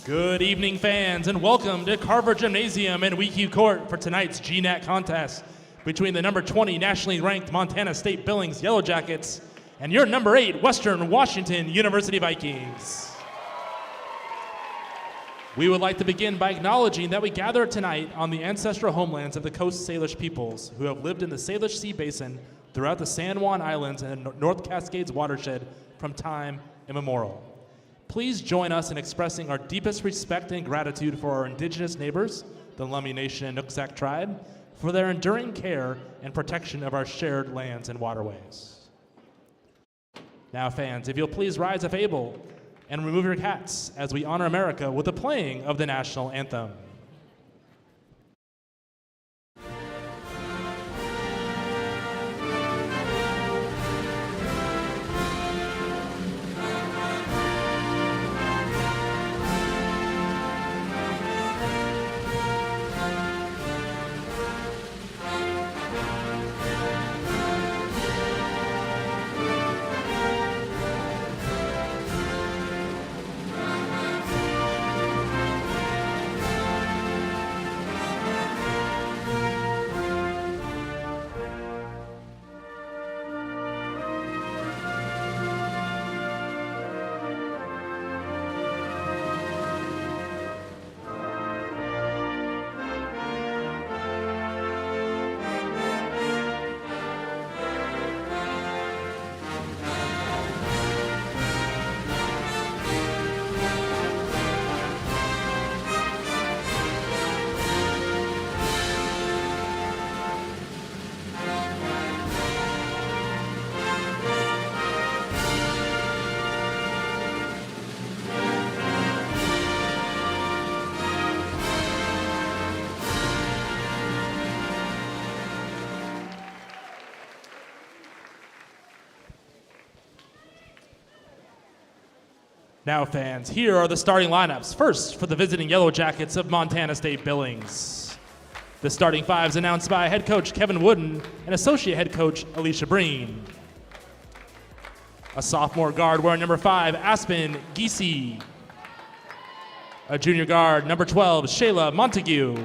Good evening, fans, and welcome to Carver Gymnasium and WECU Court for tonight's GNAC contest between the number 20 nationally ranked Montana State Billings Yellow Jackets and your number 8 Western Washington University Vikings. We would like to begin by acknowledging that we gather tonight on the ancestral homelands of the Coast Salish peoples who have lived in the Salish Sea Basin throughout the San Juan Islands and North Cascades watershed from time immemorial. Please join us in expressing our deepest respect and gratitude for our indigenous neighbors, the Lummi Nation and Nooksack tribe, for their enduring care and protection of our shared lands and waterways. Now, fans, if you'll please rise if able and remove your hats as we honor America with the playing of the national anthem. Now, fans, here are the starting lineups. First, for the visiting Yellow Jackets of Montana State Billings. The starting fives announced by head coach Kevin Wooden and associate head coach Alicia Breen. A sophomore guard wearing number 5, Aspen Giese. A junior guard, number 12, Shayla Montague.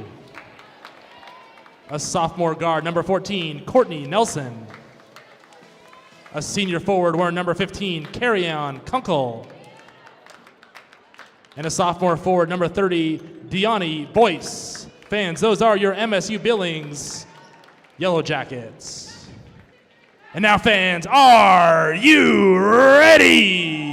A sophomore guard, number 14, Courtney Nelson. A senior forward wearing number 15, Carry-On Kunkel. And a sophomore forward, number 30, Deani Boyce. Fans, those are your MSU Billings Yellow Jackets. And now, fans, are you ready?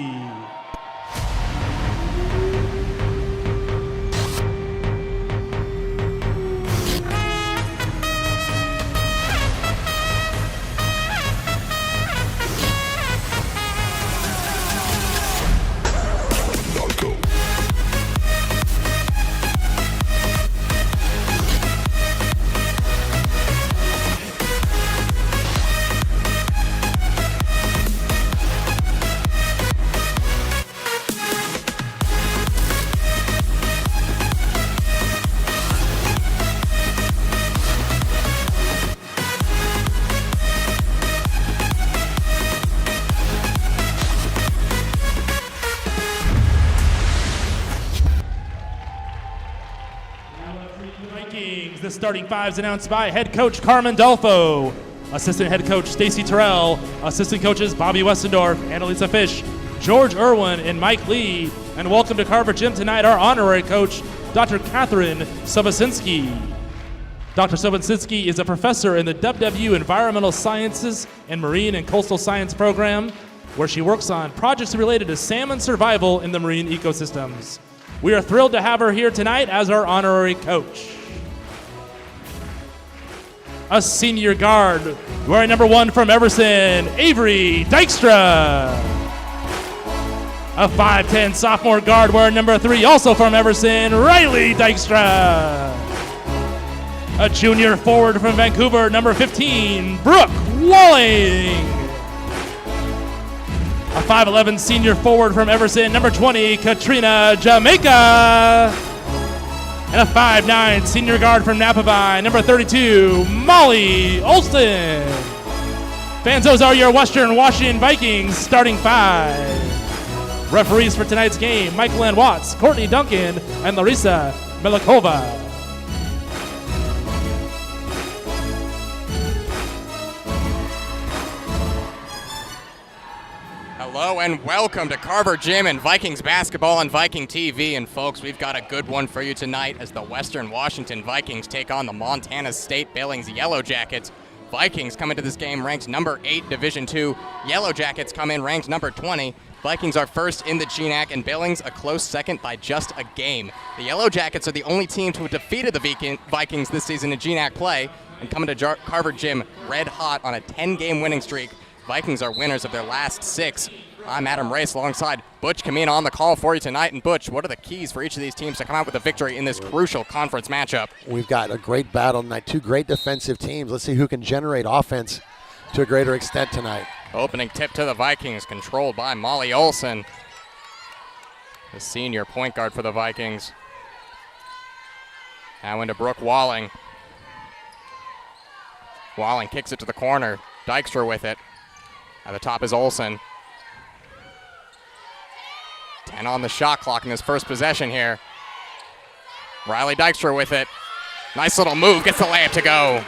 The starting fives announced by head coach Carmen Delfo, assistant head coach Stacy Terrell, assistant coaches Bobby Westendorf, Annalisa Fish, George Irwin, and Mike Lee. And welcome to Carver Gym tonight, our honorary coach, Dr. Catherine Sobocinski. Dr. Sobocinski is a professor in the WW Environmental Sciences and Marine and Coastal Science program, where she works on projects related to salmon survival in the marine ecosystems. We are thrilled to have her here tonight as our honorary coach. A senior guard wearing number 1 from Everson, Avery Dykstra. A 5'10" sophomore guard wearing number 3, also from Everson, Riley Dykstra. A junior forward from Vancouver, number 15, Brooke Walling. A 5'11" senior forward from Everson, number 20, Katrina Jamaica. And a 5'9" senior guard from Nappaby, number 32, Molly Olson. Fans, those are your Western Washington Vikings starting five. Referees for tonight's game, Michael Ann Watts, Courtney Duncan, and Larissa Milikova. Hello and welcome to Carver Gym and Vikings basketball on Viking TV. And folks, we've got a good one for you tonight as the Western Washington Vikings take on the Montana State Billings Yellow Jackets. Vikings come into this game ranked number 8 Division II. Yellow Jackets come in ranked number 20. Vikings are first in the GNAC, and Billings a close second by just a game. The Yellow Jackets are the only team to have defeated the Vikings this season in GNAC play and come into Carver Gym red hot on a 10-game winning streak. Vikings are winners of their last 6. I'm Adam Race alongside Butch Kamina on the call for you tonight. And Butch, what are the keys for each of these teams to come out with a victory in this crucial conference matchup? We've got a great battle tonight, 2 great defensive teams. Let's see who can generate offense to a greater extent tonight. Opening tip to the Vikings, controlled by Molly Olson, the senior point guard for the Vikings. Now into Brooke Walling. Walling kicks it to the corner. Dykstra with it. At the top is Olson. 10 on the shot clock in this first possession here. Riley Dykstra with it. Nice little move, gets the layup to go.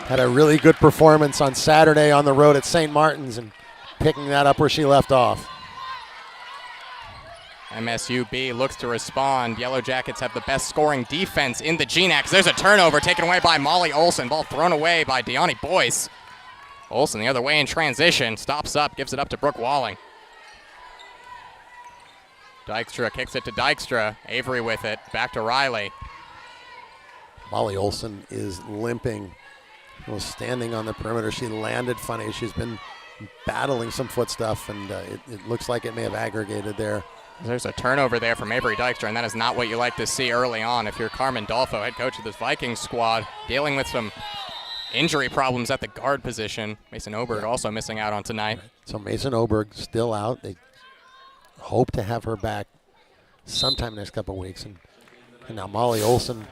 Had a really good performance on Saturday on the road at St. Martin's and picking that up where she left off. MSU B looks to respond. Yellow Jackets have the best scoring defense in the GNAC. There's a turnover taken away by Molly Olson. Ball thrown away by Deani Boyce. Olson the other way in transition. Stops up, gives it up to Brooke Walling. Dykstra kicks it to Dykstra. Avery with it. Back to Riley. Molly Olson is limping. Was standing on the perimeter. She landed funny. She's been battling some foot stuff, and it looks like it may have aggregated there. There's a turnover there from Avery Dykstra, and that is not what you like to see early on if you're Carmen Dolfo, head coach of this Vikings squad, dealing with some injury problems at the guard position. Mason Oberg also missing out on tonight. Right. So Mason Oberg still out. They hope to have her back sometime next couple of weeks. And now Molly Olson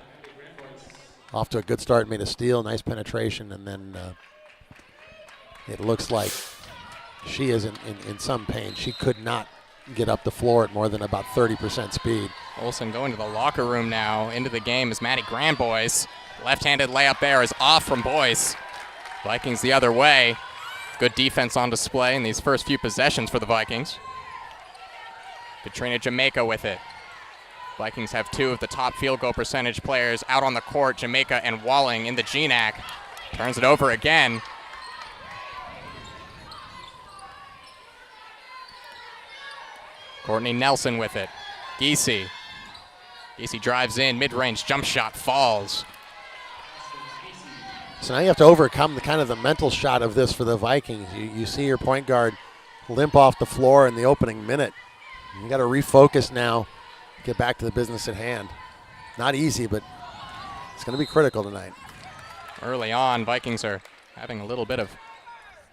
off to a good start, made a steal, nice penetration, and then it looks like she is in some pain. She could not get up the floor at more than about 30% speed. Olson going to the locker room now. Into the game is Maddie Grandboyce. Left-handed layup there is off from Boyce. Vikings the other way. Good defense on display in these first few possessions for the Vikings. Katrina Jamaica with it. Vikings have 2 of the top field goal percentage players out on the court, Jamaica and Walling in the GNAC. Turns it over again. Courtney Nelson with it. Giese. Giese drives in, mid-range jump shot falls. So now you have to overcome the mental shot of this for the Vikings. You see your point guard limp off the floor in the opening minute. You got to refocus now. Get back to the business at hand. Not easy, but it's going to be critical tonight. Early on, Vikings are having a little bit of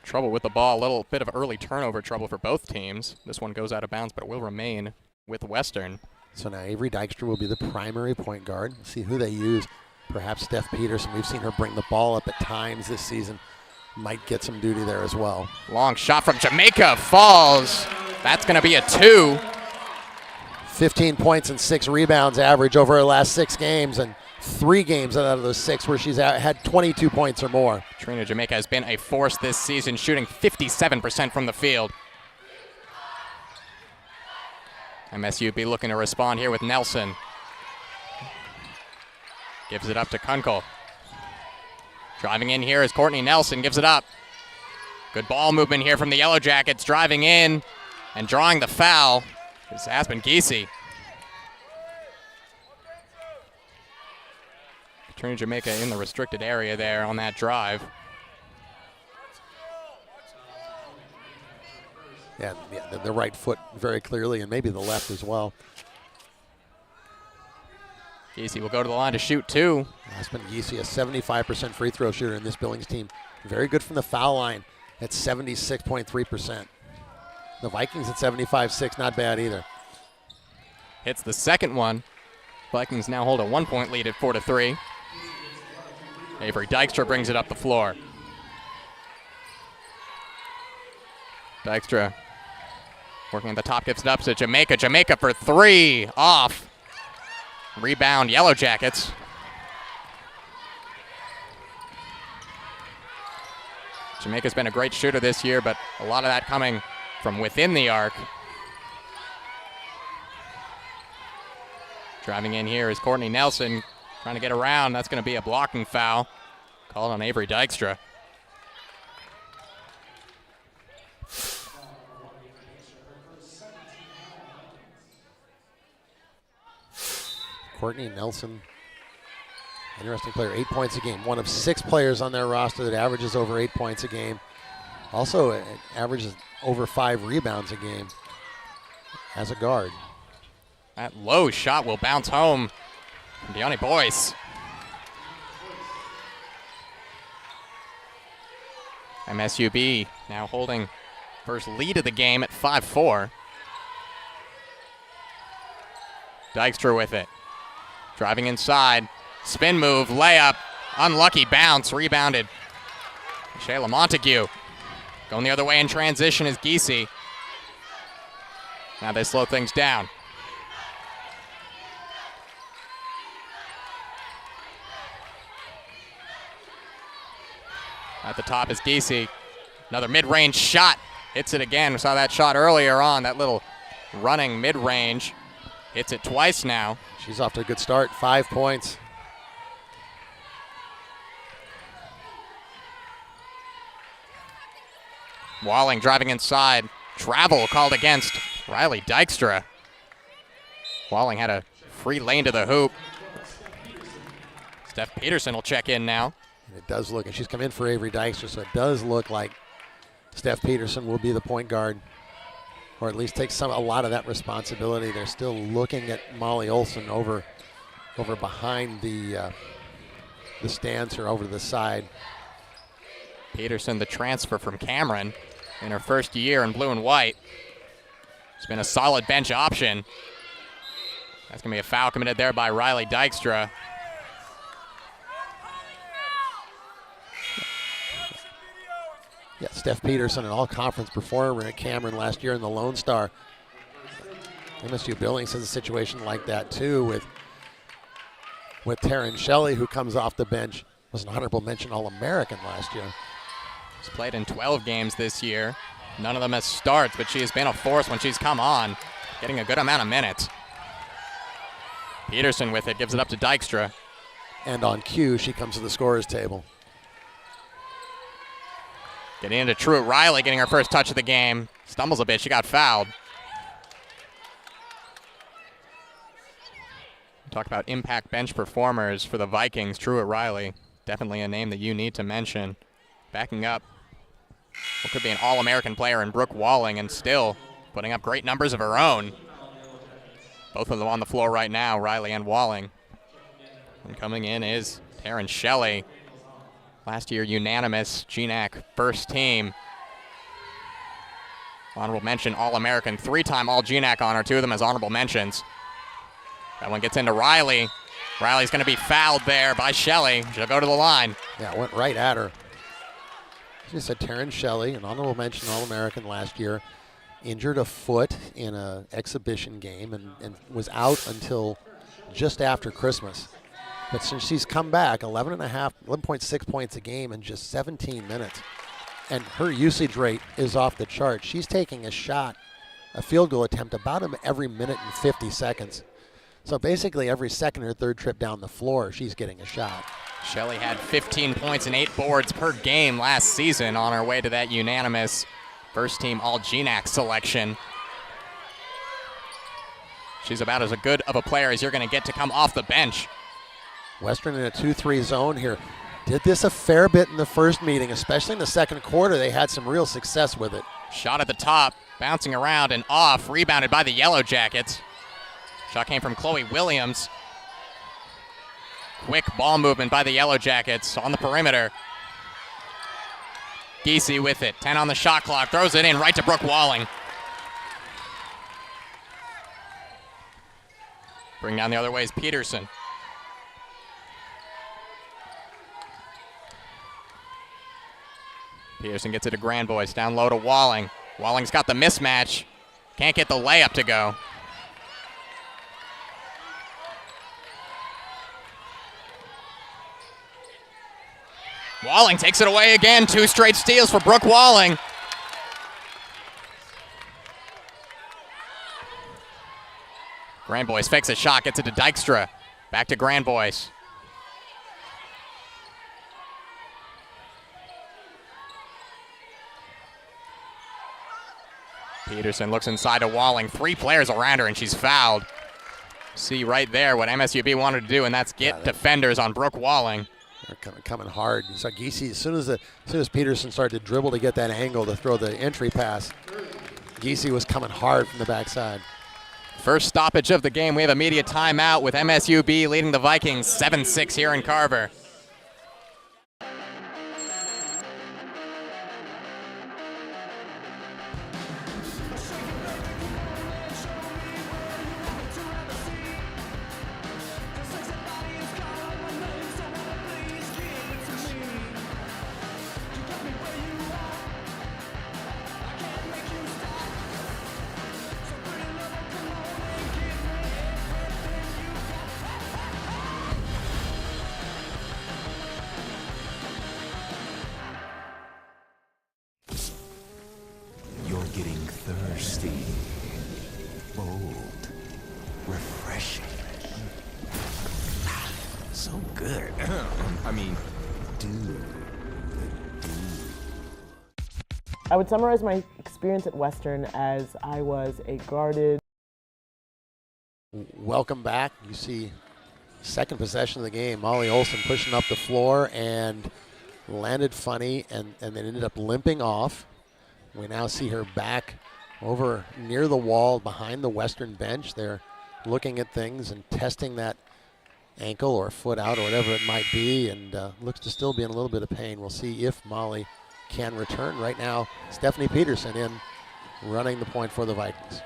trouble with the ball, a little bit of early turnover trouble for both teams. This one goes out of bounds, but will remain with Western. So now Avery Dykstra will be the primary point guard. See who they use. Perhaps Steph Peterson. We've seen her bring the ball up at times this season. Might get some duty there as well. Long shot from Jamaica falls. That's going to be a 2. 15 points and 6 rebounds average over her last 6 games, and 3 games out of those 6 where she's had 22 points or more. Trina Jamaica has been a force this season, shooting 57% from the field. MSU be looking to respond here with Nelson. Gives it up to Kunkel. Driving in here is Courtney Nelson, gives it up. Good ball movement here from the Yellow Jackets, driving in and drawing the foul. It's Aspen Giese. Katrina Jamaica in the restricted area there on that drive. Yeah, the right foot very clearly, and maybe the left as well. Giese will go to the line to shoot 2. Aspen Giese, a 75% free throw shooter in this Billings team. Very good from the foul line at 76.3%. The Vikings at 75-6, not bad either. Hits the second one. Vikings now hold a 1-point lead at 4-3. Avery Dykstra brings it up the floor. Dykstra Working at the top, gives it up to Jamaica. Jamaica for three, off. Rebound, Yellow Jackets. Jamaica's been a great shooter this year, but a lot of that coming from within the arc. Driving in here is Courtney Nelson, trying to get around. That's going to be a blocking foul. Called on Avery Dykstra. Courtney Nelson, interesting player, 8 points a game. One of 6 players on their roster that averages over 8 points a game. Also averages over 5 rebounds a game as a guard. That low shot will bounce home from Deanne Boyce. MSUB now holding first lead of the game at 5-4. Dykstra with it. Driving inside. Spin move, layup. Unlucky bounce, rebounded. Shayla Montague. Going the other way in transition is Giese. Now they slow things down. At the top is Giese. Another mid-range shot. Hits it again. We saw that shot earlier on. That little running mid-range. Hits it twice now. She's off to a good start. 5 points. Walling driving inside. Travel called against Riley Dykstra. Walling had a free lane to the hoop. Steph Peterson will check in now. And it does look, and she's come in for Avery Dykstra, so it does look like Steph Peterson will be the point guard, or at least take a lot of that responsibility. They're still looking at Molly Olson over behind the stands or over to the side. Peterson, the transfer from Cameron in her first year in blue and white. It's been a solid bench option. That's going to be a foul committed there by Riley Dykstra. Yeah, Steph Peterson, an all-conference performer at Cameron last year in the Lone Star. MSU Billings has a situation like that too with Taryn Shelley, who comes off the bench. Was an honorable mention All-American last year. She's played in 12 games this year. None of them as starts, but she has been a force when she's come on, getting a good amount of minutes. Peterson with it, gives it up to Dykstra. And on cue, she comes to the scorer's table. Getting into Truett Riley, getting her first touch of the game. Stumbles a bit, she got fouled. Talk about impact bench performers for the Vikings. Truett Riley, definitely a name that you need to mention. Backing up what could be an All-American player in Brooke Walling, and still putting up great numbers of her own. Both of them on the floor right now, Riley and Walling. And coming in is Taryn Shelley. Last year, unanimous GNAC first team. Honorable mention, All-American, 3-time All-GNAC honor, 2 of them as honorable mentions. That one gets into Riley. Riley's going to be fouled there by Shelley. She'll go to the line. Yeah, went right at her. She said Taryn Shelley, an honorable mention All-American last year, injured a foot in an exhibition game and was out until just after Christmas. But since she's come back, 11.6 points a game in just 17 minutes. And her usage rate is off the chart. She's taking a shot, a field goal attempt, about every minute and 50 seconds. So basically every second or third trip down the floor, she's getting a shot. Shelley had 15 points and 8 boards per game last season on her way to that unanimous first-team All-GNAC selection. She's about as good of a player as you're going to get to come off the bench. Western in a 2-3 zone here. Did this a fair bit in the first meeting, especially in the second quarter. They had some real success with it. Shot at the top, bouncing around and off, rebounded by the Yellow Jackets. Shot came from Chloe Williams. Quick ball movement by the Yellow Jackets on the perimeter. Giese with it, 10 on the shot clock, throws it in right to Brooke Walling. Bring down the other way is Peterson. Peterson gets it to Grand Boys, down low to Walling. Walling's got the mismatch. Can't get the layup to go. Walling takes it away again. 2 straight steals for Brooke Walling. Grand Boys fakes a shot, gets it to Dykstra. Back to Grand Boys. Peterson looks inside to Walling. 3 players around her, and she's fouled. See right there what MSUB wanted to do, and that's get defenders on Brooke Walling. They're coming hard. You saw Giese, as soon as Peterson started to dribble to get that angle to throw the entry pass, Giese was coming hard from the backside. First stoppage of the game. We have immediate timeout with MSUB leading the Vikings 7-6 here in Carver. You're getting thirsty, bold, refreshing. So good. I mean, dude. I would summarize my experience at Western as I was a guarded. Welcome back. You see second possession of the game. Molly Olson pushing up the floor and landed funny and then ended up limping off. We now see her back over near the wall behind the Western bench. They're looking at things and testing that ankle or foot out or whatever it might be, and looks to still be in a little bit of pain. We'll see if Molly can return. Right now, Stephanie Peterson in running the point for the Vikings.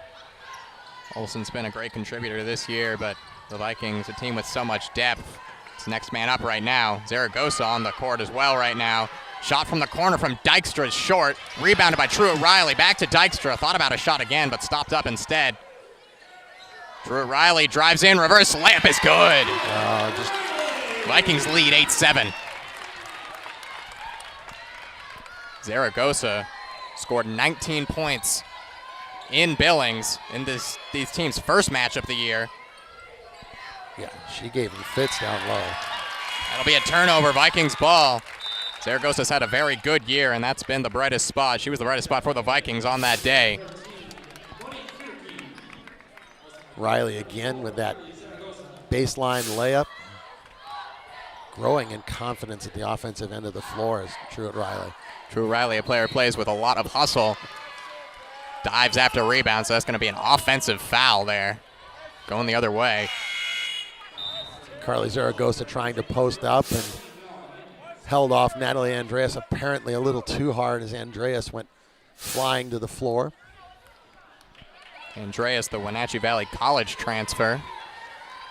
Olsen's been a great contributor this year, but the Vikings, a team with so much depth. It's next man up right now. Zaragoza on the court as well right now. Shot from the corner from Dykstra is short. Rebounded by Truett Riley. Back to Dykstra. Thought about a shot again, but stopped up instead. Truett Riley drives in. Reverse layup is good. Vikings lead 8-7. Zaragoza scored 19 points in Billings in these teams' first match of the year. Yeah, she gave them fits down low. That'll be a turnover, Vikings ball. Zaragoza's had a very good year, and that's been the brightest spot. She was the brightest spot for the Vikings on that day. Riley again with that baseline layup. Growing in confidence at the offensive end of the floor is Truett Riley. Truett Riley, a player who plays with a lot of hustle. Dives after rebound, so that's going to be an offensive foul there. Going the other way. Carly Zaragoza trying to post up and held off Natalie Andreas apparently a little too hard as Andreas went flying to the floor. Andreas, the Wenatchee Valley College transfer,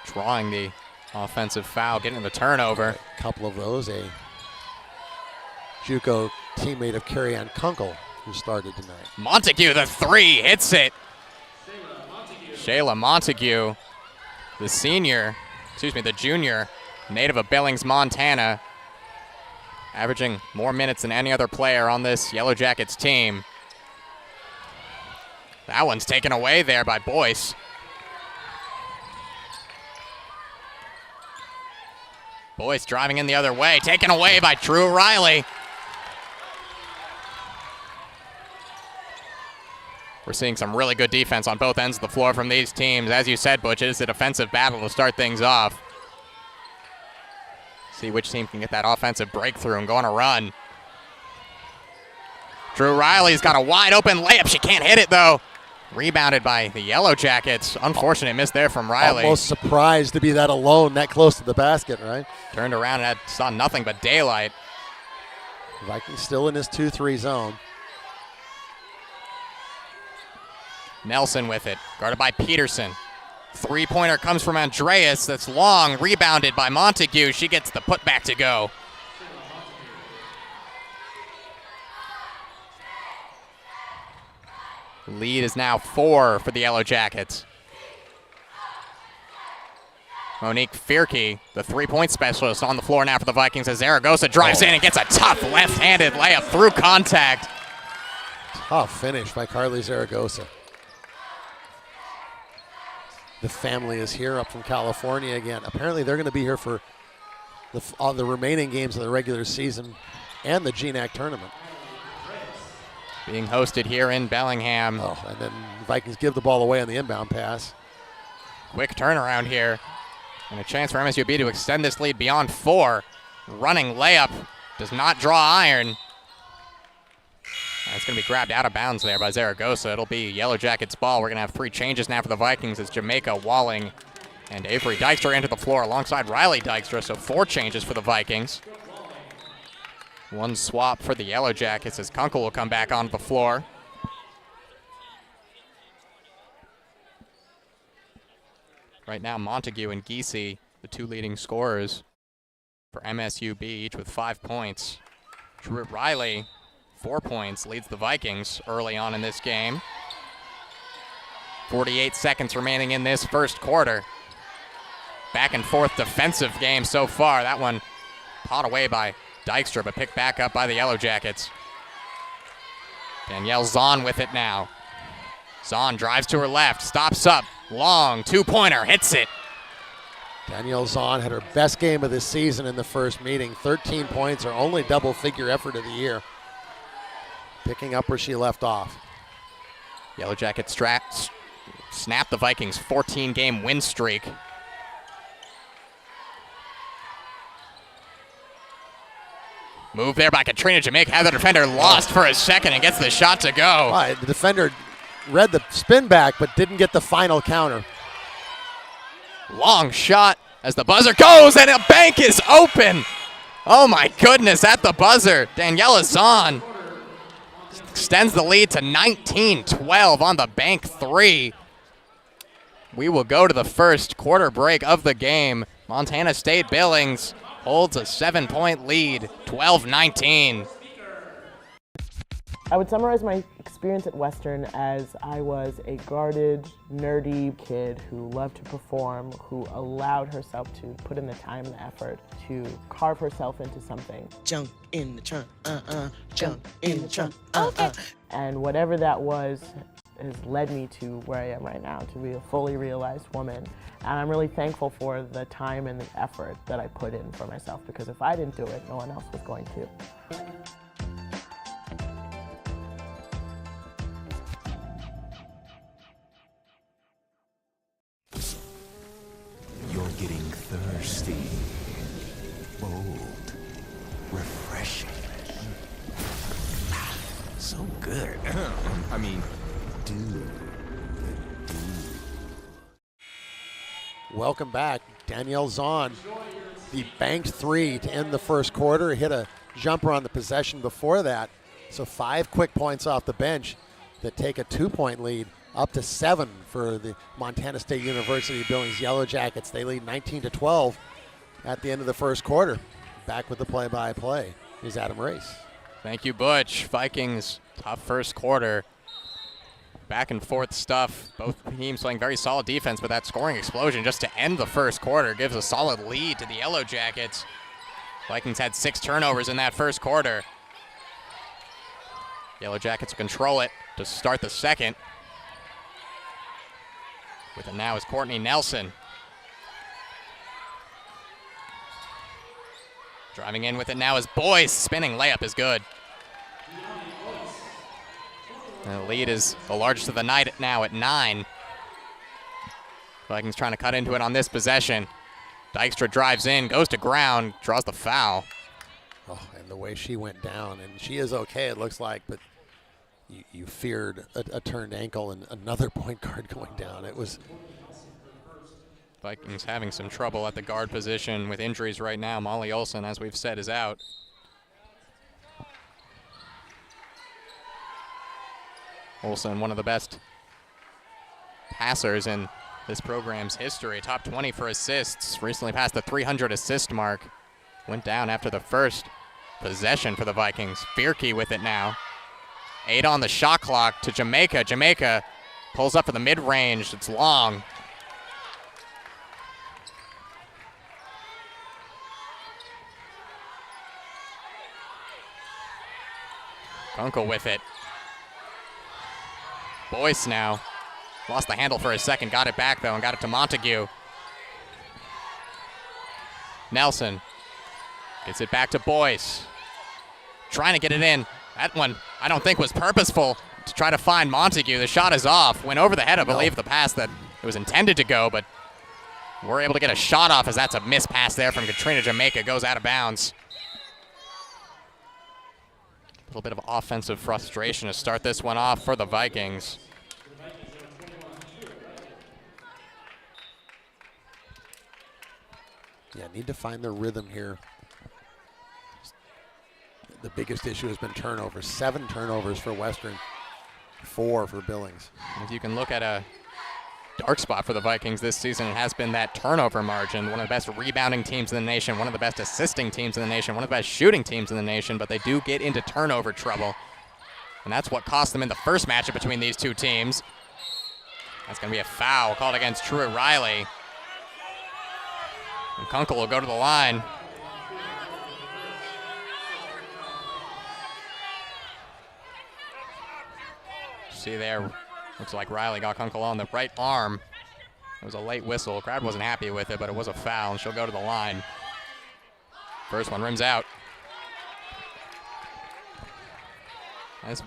drawing the offensive foul, getting the turnover. A couple of those. A JUCO teammate of Carrie Ann Kunkel who started tonight. Montague, the 3, hits it. Shayla Montague, the junior, native of Billings, Montana, averaging more minutes than any other player on this Yellow Jackets team. That one's taken away there by Boyce. Boyce driving in the other way, taken away by Truett Riley. We're seeing some really good defense on both ends of the floor from these teams. As you said, Butch, it is a defensive battle to start things off. See which team can get that offensive breakthrough and go on a run. Truett Riley's got a wide open layup. She can't hit it, though. Rebounded by the Yellow Jackets. Unfortunate miss there from Riley. Almost surprised to be that alone, that close to the basket, right? Turned around and saw nothing but daylight. Vikings still in this 2-3 zone. Nelson with it, guarded by Peterson. Three-pointer comes from Andreas. That's long, rebounded by Montague. She gets the putback to go. Lead is now 4 for the Yellow Jackets. Monique Fierke, the three-point specialist, on the floor now for the Vikings as Zaragoza drives in and gets a tough left-handed layup through contact. Tough finish by Carly Zaragoza. The family is here up from California again. Apparently they're going to be here for the remaining games of the regular season and the GNAC tournament. Being hosted here in Bellingham. Oh, and then Vikings give the ball away on the inbound pass. Quick turnaround here. And a chance for MSUB to extend this lead beyond 4. Running layup. Does not draw iron. And it's going to be grabbed out of bounds there by Zaragoza. It'll be Yellow Jackets ball. We're going to have 3 changes now for the Vikings as Jamaica, Walling, and Avery Dykstra enter the floor alongside Riley Dykstra. So 4 changes for the Vikings. 1 swap for the Yellow Jackets as Kunkel will come back onto the floor. Right now, Montague and Giese, the 2 leading scorers for MSUB, each with 5 points. Drew Riley, 4 points, leads the Vikings early on in this game. 48 seconds remaining in this first quarter. Back and forth defensive game so far. That one pawed away by Dykstra, but picked back up by the Yellow Jackets. Danielle Zahn with it now. Zahn drives to her left, stops up, long, 2-pointer, hits it. Danielle Zahn had her best game of the season in the first meeting. 13 points, her only double-figure effort of the year. Picking up where she left off. Yellow Jackets snap the Vikings' 14-game win streak. Move there by Katrina Jamaica. Had the defender lost for a second and gets the shot to go. The defender read the spin back but didn't get the final counter. Long shot as the buzzer goes and a bank is open. Oh my goodness, at the buzzer. Daniela Zahn extends the lead to 19-12 on the bank 3. We will go to the first quarter break of the game. Montana State Billings holds a 7-point lead, 12-19. I would summarize my experience at Western as I was a guarded, nerdy kid who loved to perform, who allowed herself to put in the time and the effort to carve herself into something. Jump in the trunk, jump in the trunk, And whatever that was has led me to where I am right now, to be a fully realized woman. And I'm really thankful for the time and the effort that I put in for myself, because if I didn't do it, no one else was going to. You're getting thirsty. Bold. Refreshing. So good. I mean, dude. Welcome back. Danielle Zahn, the banked 3 to end the first quarter, hit a jumper on the possession before that. So 5 quick points off the bench that take a 2-point lead up to 7 for the Montana State University Billings Yellow Jackets. They lead 19-12 at the end of the first quarter. Back with the play-by-play is Adam Race. Thank you, Butch. Vikings, tough first quarter. Back and forth stuff. Both teams playing very solid defense, but that scoring explosion just to end the first quarter gives a solid lead to the Yellow Jackets. Vikings had 6 turnovers in that first quarter. Yellow Jackets control it to start the second. With it now is Courtney Nelson. Driving in with it now is Boyce. Spinning layup is good. And the lead is the largest of the night now at 9. Vikings trying to cut into it on this possession. Dykstra drives in, goes to ground, draws the foul. Oh, and the way she went down, and she is okay, it looks like, but you feared a turned ankle and another point guard going down. It was... Vikings having some trouble at the guard position with injuries right now. Molly Olson, as we've said, is out. Olson, one of the best passers in this program's history. Top 20 for assists. Recently passed the 300 assist mark. Went down after the first possession for the Vikings. Fierke with it now. 8 on the shot clock to Jamaica. Jamaica pulls up for the mid-range. It's long. Kunkel with it. Boyce now. Lost the handle for a second. Got it back, though, and got it to Montague. Nelson gets it back to Boyce. Trying to get it in. That one, I don't think, was purposeful to try to find Montague. The shot is off. Went over the head, I believe, the pass that it was intended to go, but we're able to get a shot off as that's a missed pass there from Katrina Jamaica. Goes out of bounds. A little bit of offensive frustration to start this one off for the Vikings. Yeah, need to find their rhythm here. The biggest issue has been turnovers. 7 turnovers for Western, 4 for Billings. If you can look at a dark spot for the Vikings this season, it has been that turnover margin. One of the best rebounding teams in the nation, one of the best assisting teams in the nation, one of the best shooting teams in the nation, but they do get into turnover trouble. And that's what cost them in the first matchup between these two teams. That's going to be a foul called against Truett Riley. And Kunkel will go to the line. See there, looks like Riley got Kunkel on the right arm. It was a late whistle. Crowd wasn't happy with it, but it was a foul, and she'll go to the line. First one rims out. This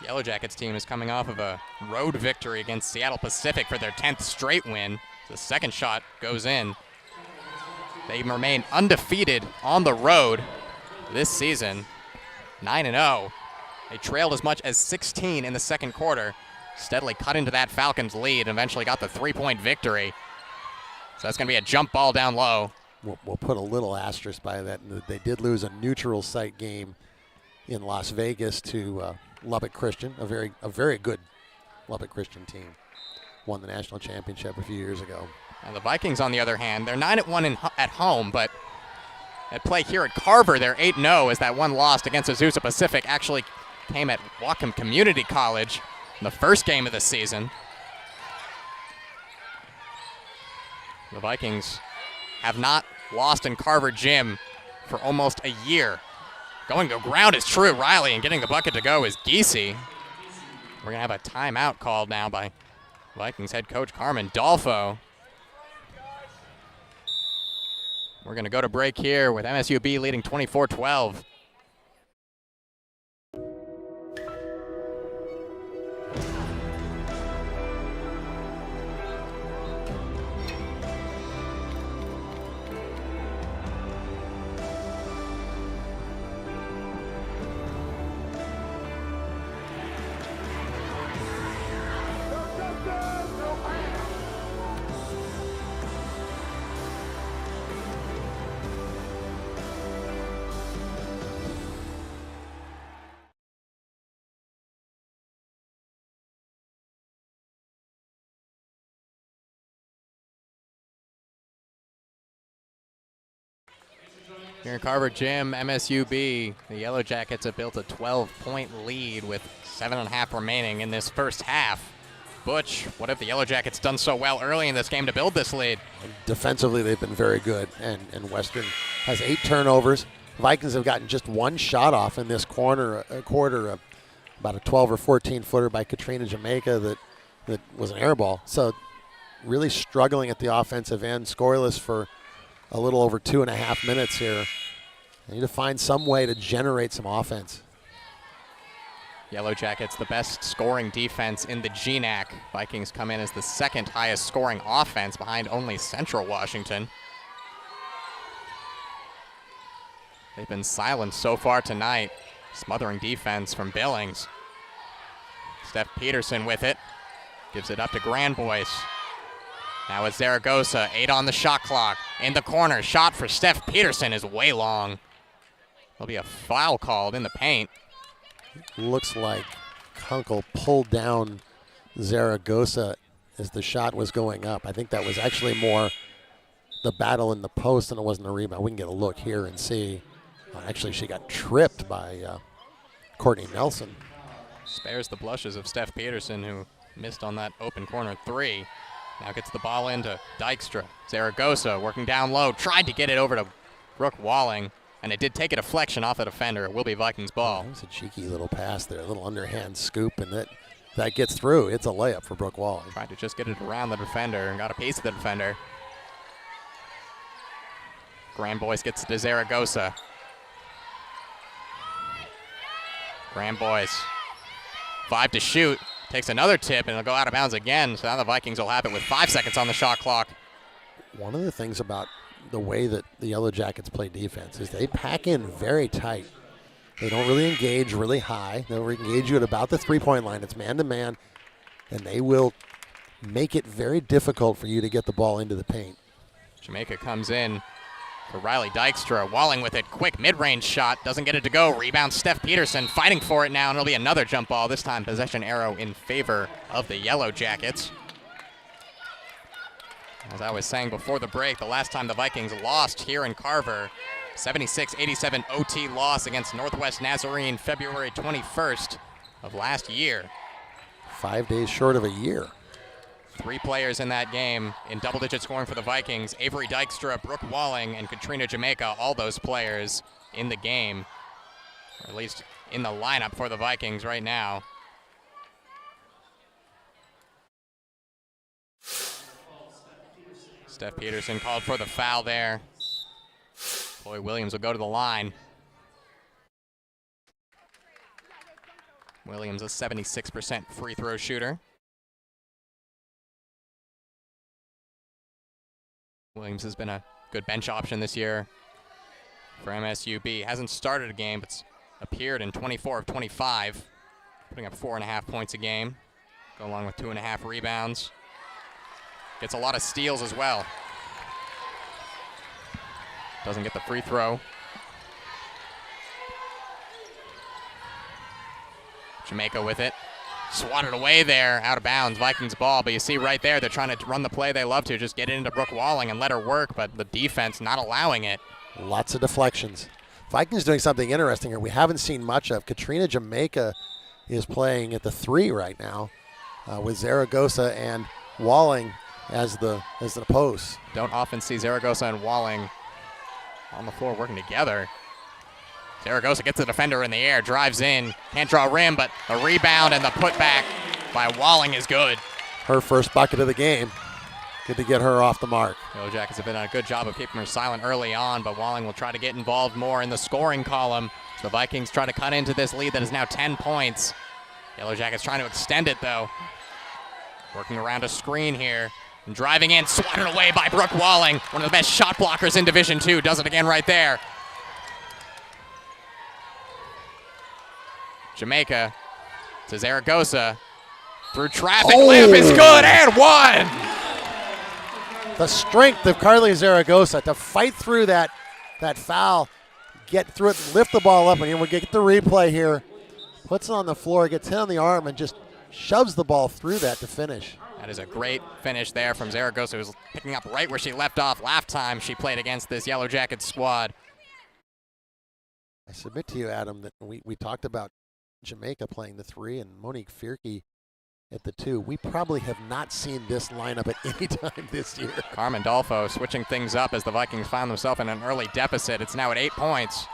Yellow Jackets team is coming off of a road victory against Seattle Pacific for their 10th straight win. The second shot goes in. They remain undefeated on the road this season, 9-0. They trailed as much as 16 in the second quarter, steadily cut into that Falcons lead, and eventually got the 3-point victory. So that's going to be a jump ball down low. We'll put a little asterisk by that. They did lose a neutral site game in Las Vegas to Lubbock Christian, a very good Lubbock Christian team. Won the national championship a few years ago. And the Vikings, on the other hand, they're 9-1 at home, but at play here at Carver, they're 8-0 as that one loss against Azusa Pacific actually came at Whatcom Community College in the first game of the season. The Vikings have not lost in Carver Gym for almost a year. Going to ground is Truett Riley, and getting the bucket to go is Giese. We're going to have a timeout called now by Vikings head coach Carmen Dolfo. We're going to go to break here with MSUB leading 24-12. Here in Carver Gym, MSUB, the Yellow Jackets have built a 12-point lead with 7.5 remaining in this first half. Butch, what have the Yellow Jackets done so well early in this game to build this lead? Defensively, they've been very good, and Western has 8 turnovers. Vikings have gotten just 1 shot off in this quarter, about a 12 or 14-footer by Katrina Jamaica that was an air ball. So really struggling at the offensive end, scoreless for a little over 2.5 minutes here. They need to find some way to generate some offense. Yellow Jackets, the best scoring defense in the GNAC. Vikings come in as the second highest scoring offense behind only Central Washington. They've been silent so far tonight. Smothering defense from Billings. Steph Peterson with it. Gives it up to Grandboyce. Now it's Zaragoza, 8 on the shot clock. In the corner, shot for Steph Peterson is way long. There'll be a foul called in the paint. Looks like Kunkel pulled down Zaragoza as the shot was going up. I think that was actually more the battle in the post than it wasn't a rebound. We can get a look here and see. Actually, she got tripped by Courtney Nelson. Spares the blushes of Steph Peterson, who missed on that open corner three. Now gets the ball into Dykstra. Zaragoza working down low, tried to get it over to Brooke Walling, and it did take a deflection off the defender. It will be Vikings ball. That was a cheeky little pass there, a little underhand scoop, and that gets through. It's a layup for Brooke Walling. Tried to just get it around the defender and got a piece of the defender. Grand Boys gets it to Zaragoza. Grand Boys, 5 to shoot. Takes another tip, and it'll go out of bounds again. So now the Vikings will have it with 5 seconds on the shot clock. One of the things about the way that the Yellow Jackets play defense is they pack in very tight. They don't really engage really high. They'll engage you at about the three-point line. It's man-to-man, and they will make it very difficult for you to get the ball into the paint. Jamaica comes in for Riley Dykstra. Walling with it. Quick mid-range shot. Doesn't get it to go. Rebound Steph Peterson fighting for it now, and it'll be another jump ball. This time possession arrow in favor of the Yellow Jackets. As I was saying before the break, the last time the Vikings lost here in Carver, 76-87 OT loss against Northwest Nazarene, February 21st of last year. 5 days short of a year. 3 players in that game in double-digit scoring for the Vikings. Avery Dykstra, Brooke Walling, and Katrina Jamaica, all those players in the game, or at least in the lineup for the Vikings right now. Steph Peterson called for the foul there. Chloe Williams will go to the line. Williams, a 76% free throw shooter. Williams has been a good bench option this year for MSUB. Hasn't started a game, but's appeared in 24 of 25, putting up 4.5 points a game, go along with 2.5 rebounds. Gets a lot of steals as well. Doesn't get the free throw. Jamaica with it. Swatted away there, out of bounds, Vikings ball, but you see right there, they're trying to run the play they love to, just get it into Brooke Walling and let her work, but the defense not allowing it. Lots of deflections. Vikings doing something interesting here we haven't seen much of. Katrina Jamaica is playing at the 3 right now with Zaragoza and Walling as the posts. Don't often see Zaragoza and Walling on the floor working together. Zaragoza gets the defender in the air, drives in, can't draw rim, but the rebound and the putback by Walling is good. Her first bucket of the game. Good to get her off the mark. Yellow Jackets have been a good job of keeping her silent early on, but Walling will try to get involved more in the scoring column. So the Vikings try to cut into this lead that is now 10 points. Yellow Jackets trying to extend it though. Working around a screen here. And driving in, swatted away by Brooke Walling. One of the best shot blockers in Division II. Does it again right there. Jamaica to Zaragoza. Through traffic, layup is good, and one! The strength of Carly Zaragoza to fight through that foul, get through it, lift the ball up, and we'll get the replay here. Puts it on the floor, gets hit on the arm, and just shoves the ball through that to finish. That is a great finish there from Zaragoza, who's picking up right where she left off last time she played against this Yellow Jacket squad. I submit to you, Adam, that we talked about Jamaica playing the 3 and Monique Fierke at the 2. We probably have not seen this lineup at any time this year. Carmen Dolfo switching things up as the Vikings found themselves in an early deficit. It's now at 8 points.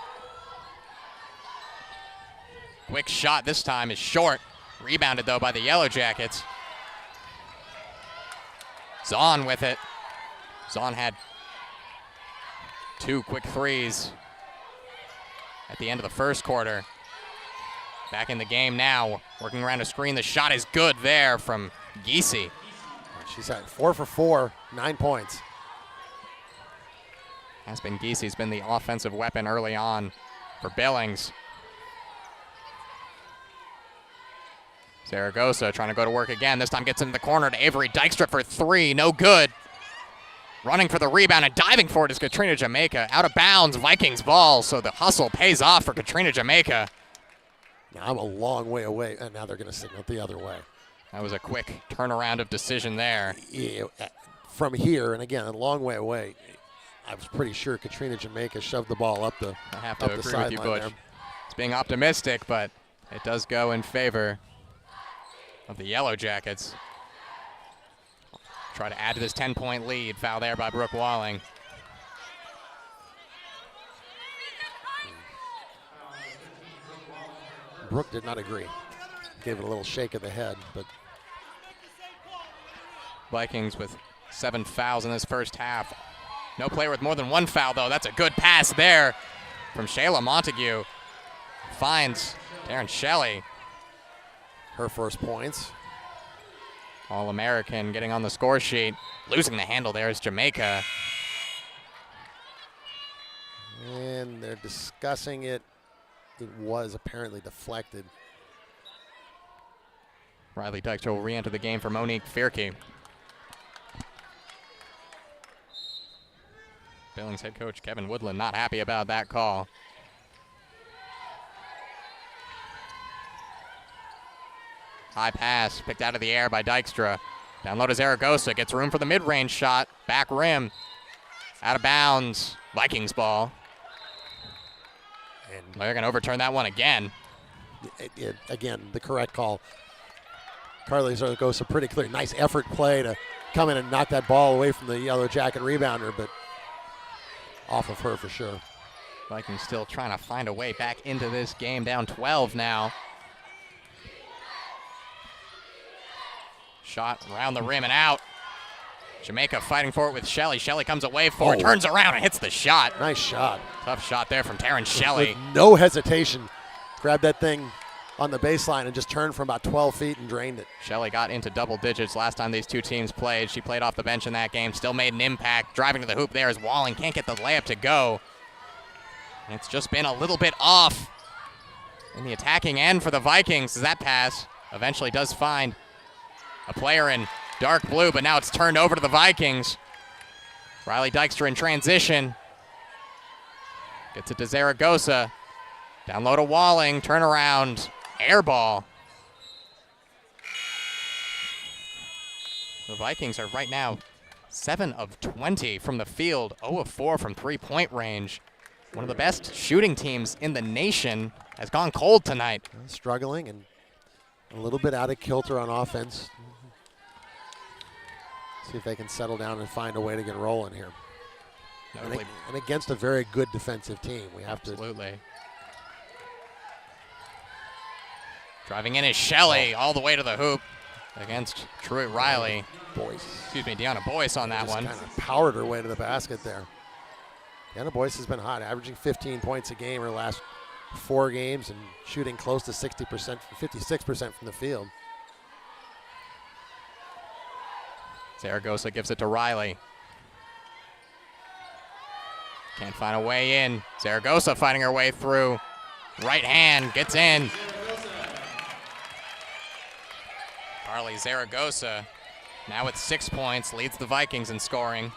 Quick shot this time is short. Rebounded, though, by the Yellow Jackets. Zahn with it. Zahn had 2 quick threes at the end of the first quarter. Back in the game now, working around a screen. The shot is good there from Giese. She's at 4 for 4, 9 points. Has been Giese's been the offensive weapon early on for Billings. Zaragoza trying to go to work again. This time gets into the corner to Avery Dykstra for 3. No good. Running for the rebound and diving for it is Katrina Jamaica. Out of bounds, Vikings ball, so the hustle pays off for Katrina Jamaica. Now I'm a long way away, and now they're going to signal it the other way. That was a quick turnaround of decision there. Yeah, from here, and again, a long way away, I was pretty sure Katrina Jamaica shoved the ball up the I have to agree with you, Butch. there. It's being optimistic, but It does go in favor of the Yellow Jackets. Try to add to this 10-point lead. Foul there by Brooke Walling. Brooke did not agree. Gave it a little shake of the head, but Vikings with 7 fouls in this first half. No player with more than 1 foul, though. That's a good pass there from Shayla Montague. Finds Darren Shelley. her first points. All-American getting on the score sheet. Losing the handle there is Jamaica. And they're discussing it. It was apparently deflected. Riley Dykstra will re-enter the game for Monique Fierke. Billings head coach Kevin Woodland not happy about that call. High pass picked out of the air by Dykstra. Down low to Zaragoza, gets room for the mid-range shot. Back rim, out of bounds. Vikings ball. And They're gonna overturn that one again. again, the correct call. Carly Zaragoza pretty clear. Nice effort play to come in and knock that ball away from the Yellow Jacket rebounder, but off of her for sure. Vikings still trying to find a way back into this game, down 12 now. Shot around the rim and out. Jamaica fighting for it with Shelley. Shelley comes away for it, turns around and hits the shot. Nice shot. Tough shot there from Taryn Shelley. With no hesitation. Grabbed that thing on the baseline and just turned from about 12 feet and drained it. Shelley got into double digits last time these two teams played. She played off the bench in that game, still made an impact. Driving to the hoop there is Walling. Can't get the layup to go. And it's just been a little bit off in the attacking end for the Vikings as that pass eventually does find a player in dark blue, but now it's turned over to the Vikings. Riley Dykstra in transition. Gets it to Zaragoza. Down low to Walling, turnaround, air ball. The Vikings are right now 7 of 20 from the field, 0 of 4 from three-point range. One of the best shooting teams in the nation has gone cold tonight. Struggling and a little bit out of kilter on offense. See if they can settle down and find a way to get rolling here. And against a very good defensive team, we have to. Absolutely. Driving in is Shelley all the way to the hoop against Truett Riley. Deanna Boyce on that one. Kind of powered her way to the basket there. Deanna Boyce has been hot, averaging 15 points a game her last 4 games and shooting close to 60%, 56% from the field. Zaragoza gives it to Riley. Can't find a way in. Zaragoza fighting her way through. Right hand gets in. Carly Zaragoza now with 6 points, leads the Vikings in scoring.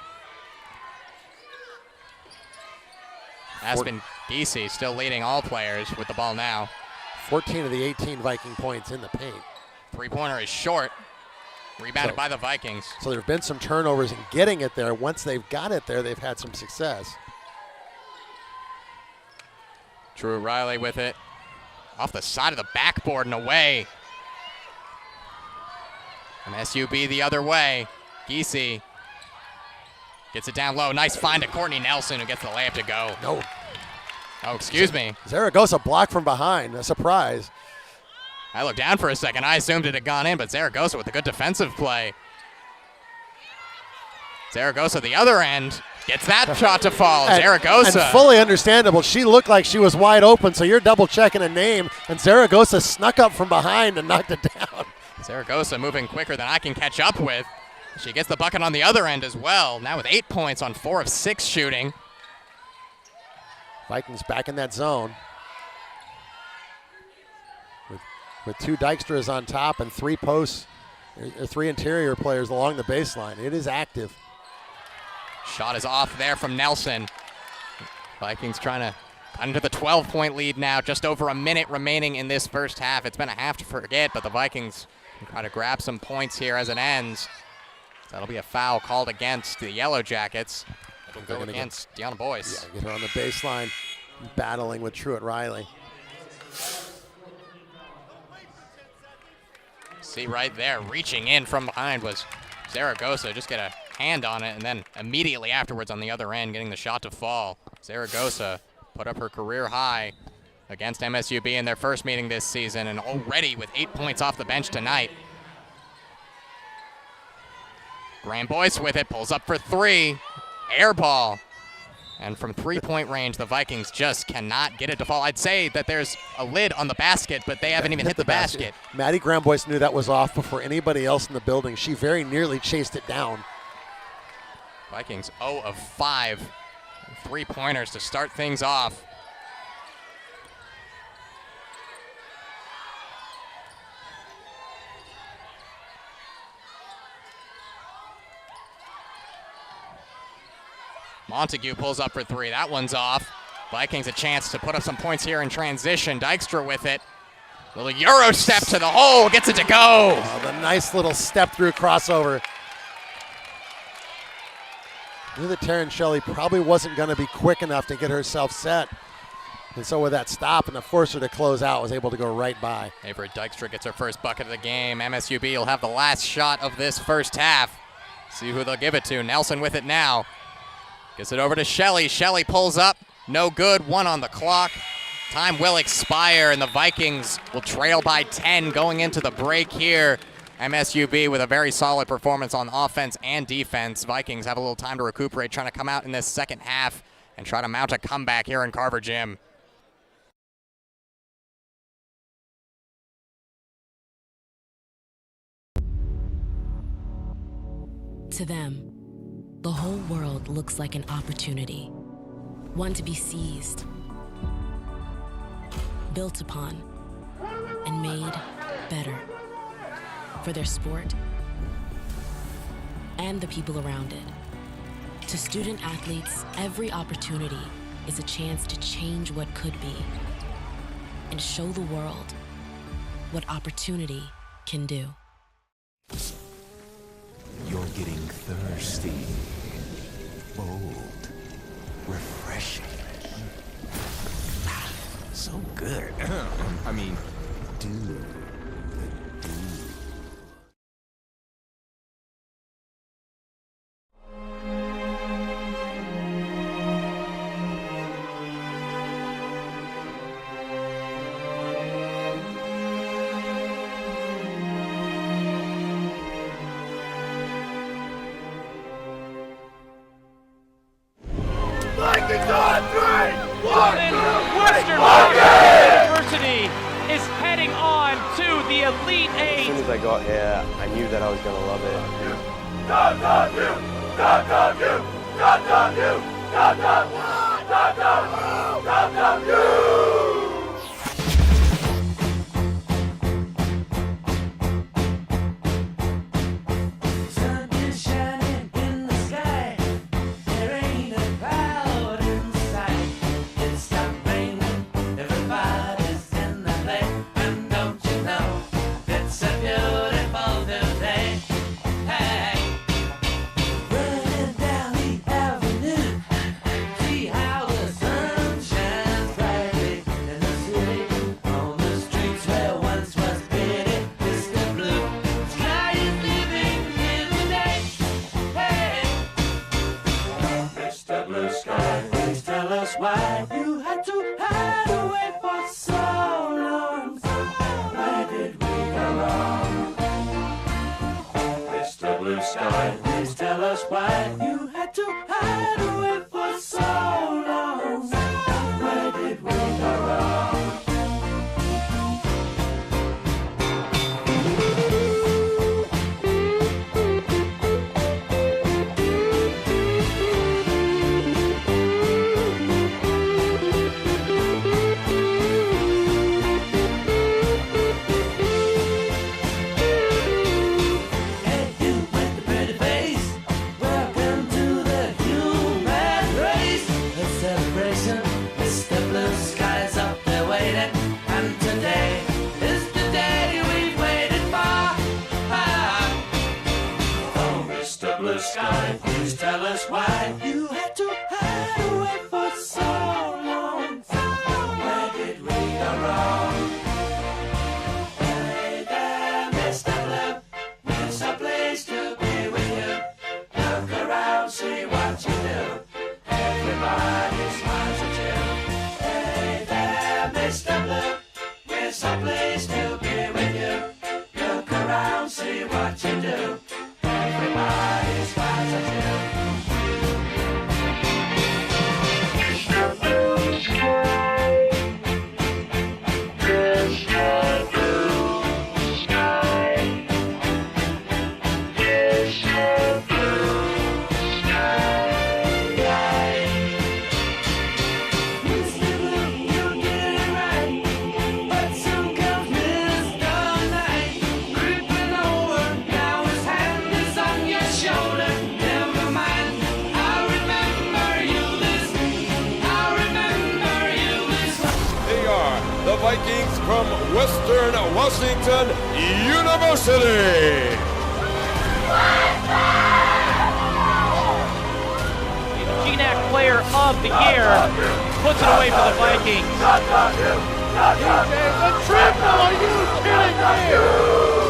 Aspen Giese still leading all players with the ball now. 14 of the 18 Viking points in the paint. Three-pointer is short. Rebounded by the Vikings. So there have been some turnovers in getting it there. Once they've got it there, they've had some success. Drew Riley with it. Off the side of the backboard and away. MSU the other way. Giese gets it down low. Nice find to Courtney Nelson, who gets the layup to go. No. Oh, excuse me. Zaragoza blocked from behind. A surprise. I looked down for a second. I assumed it had gone in, but Zaragoza with a good defensive play. Zaragoza the other end. Gets that shot to fall. Zaragoza. And fully understandable. She looked like she was wide open, so you're double checking a name, and Zaragoza snuck up from behind and knocked it down. Zaragoza moving quicker than I can catch up with. She gets the bucket on the other end as well. Now with 8 points on 4 of 6 shooting. Vikings back in that zone. With 2 Dykstras on top and 3 posts, or 3 interior players along the baseline. It is active. Shot is off there from Nelson. Vikings trying to cut into the 12-point lead now. Just over a minute remaining in this first half. It's been a half to forget, but the Vikings can try to grab some points here as it ends. That'll be a foul called against the Yellow Jackets. It'll go against Deanna Boyce. Yeah, get her on the baseline, battling with Truett Riley. See right there, reaching in from behind was Zaragoza. Just get a hand on it, and then immediately afterwards on the other end, getting the shot to fall. Zaragoza put up her career high against MSUB in their first meeting this season, and already with 8 points off the bench tonight. Graham Boyce with it, pulls up for three. Air ball. And from three-point range, the Vikings just cannot get it to fall. I'd say that there's a lid on the basket, but they haven't even hit the basket. Maddie Graham Boyce knew that was off before anybody else in the building. She very nearly chased it down. Vikings 0 of 5. Three-pointers to start things off. Montague pulls up for three. That one's off. Vikings a chance to put up some points here in transition. Dykstra with it. Little Euro step to the hole. Gets it to go. Oh, the nice little step through crossover. Knew that Taryn Shelley probably wasn't going to be quick enough to get herself set. And so with that stop and the forcer to close out, was able to go right by. Avery Dykstra gets her first bucket of the game. MSUB will have the last shot of this first half. See who they'll give it to. Nelson with it now. Gets it over to Shelley. Shelley pulls up. No good. 1 on the clock. Time will expire, and the Vikings will trail by 10 going into the break here. MSUB with a very solid performance on offense and defense. Vikings have a little time to recuperate, trying to come out in this second half and try to mount a comeback here in Carver Gym. To them, the whole world looks like an opportunity, one to be seized, built upon, and made better for their sport and the people around it. To student athletes, every opportunity is a chance to change what could be and show the world what opportunity can do. You're getting thirsty. Bold. Refreshing. So good. I mean, dude. Western Washington University is heading on to the Elite Eight. As soon as I got here, I knew that I was going to love it. Why you had to hide away for so long? Where did we go wrong? Mr. Blue Sky, please tell us why you had to hide away for so long. Where did we go wrong? Welcome from Western Washington University. GNAC Player of the Year puts it away for the Vikings. The triple, are you kidding me?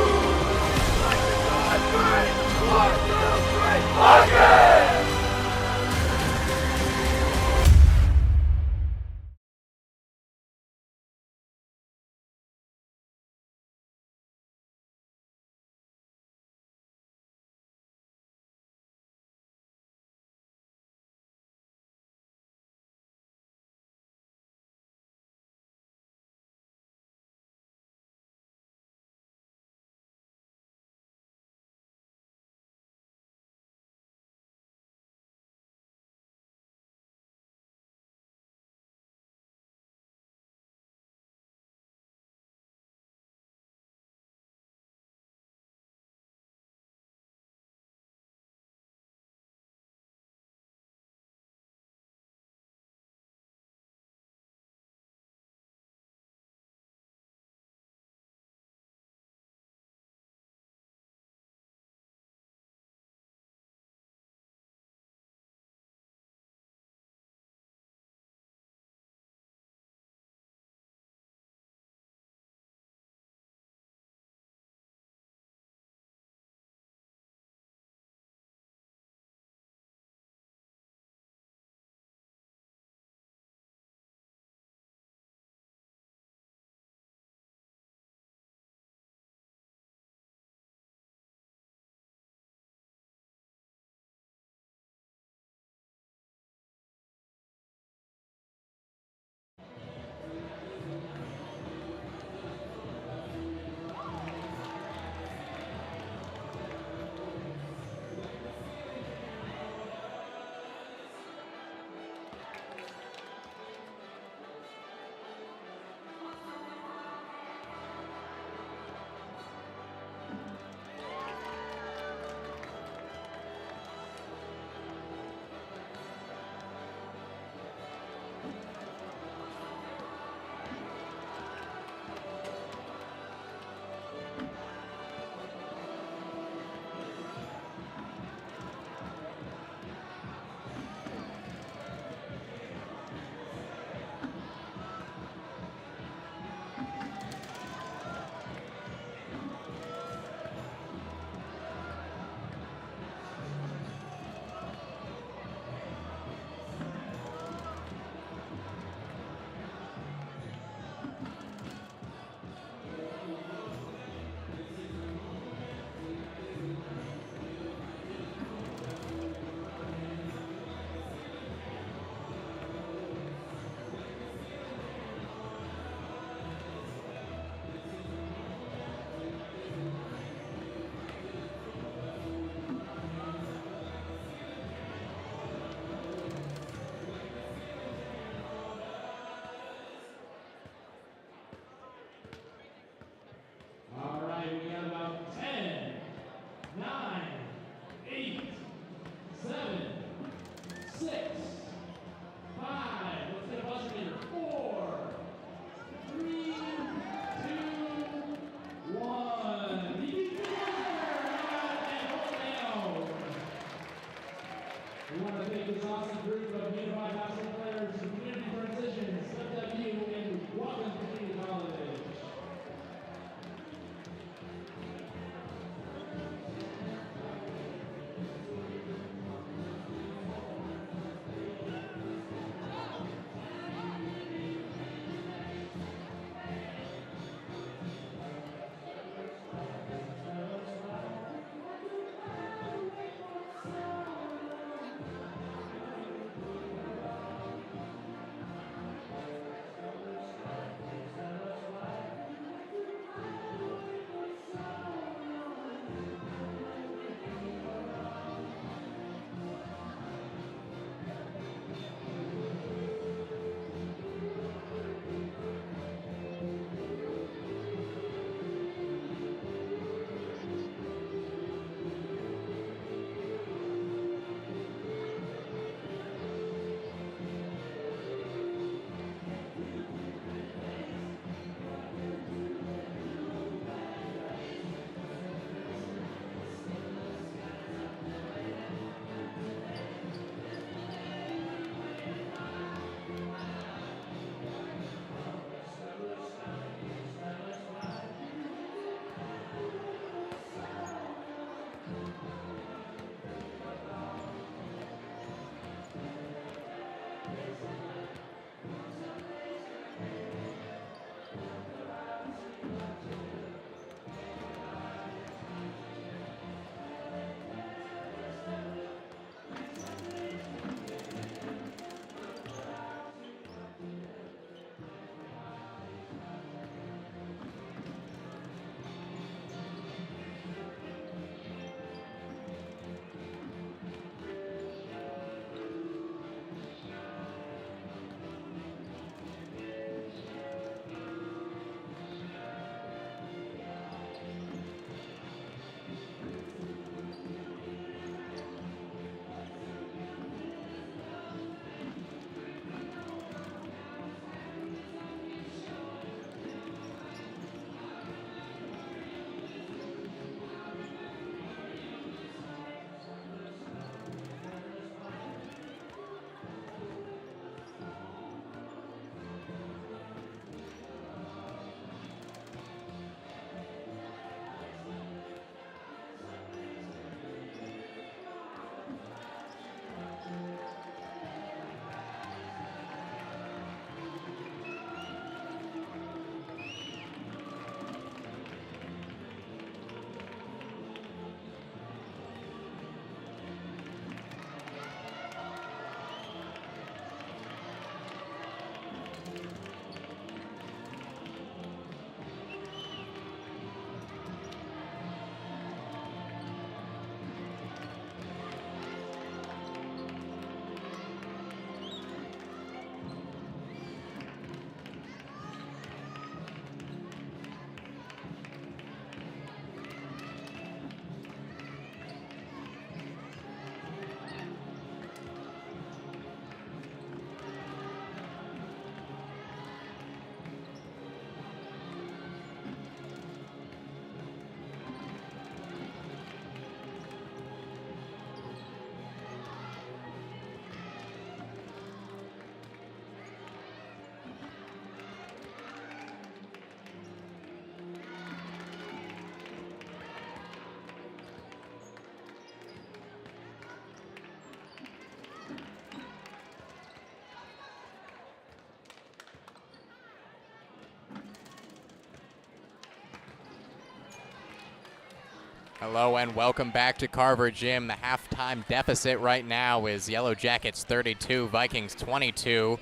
Hello and welcome back to Carver Gym. The halftime deficit right now is Yellow Jackets 32, Vikings 22.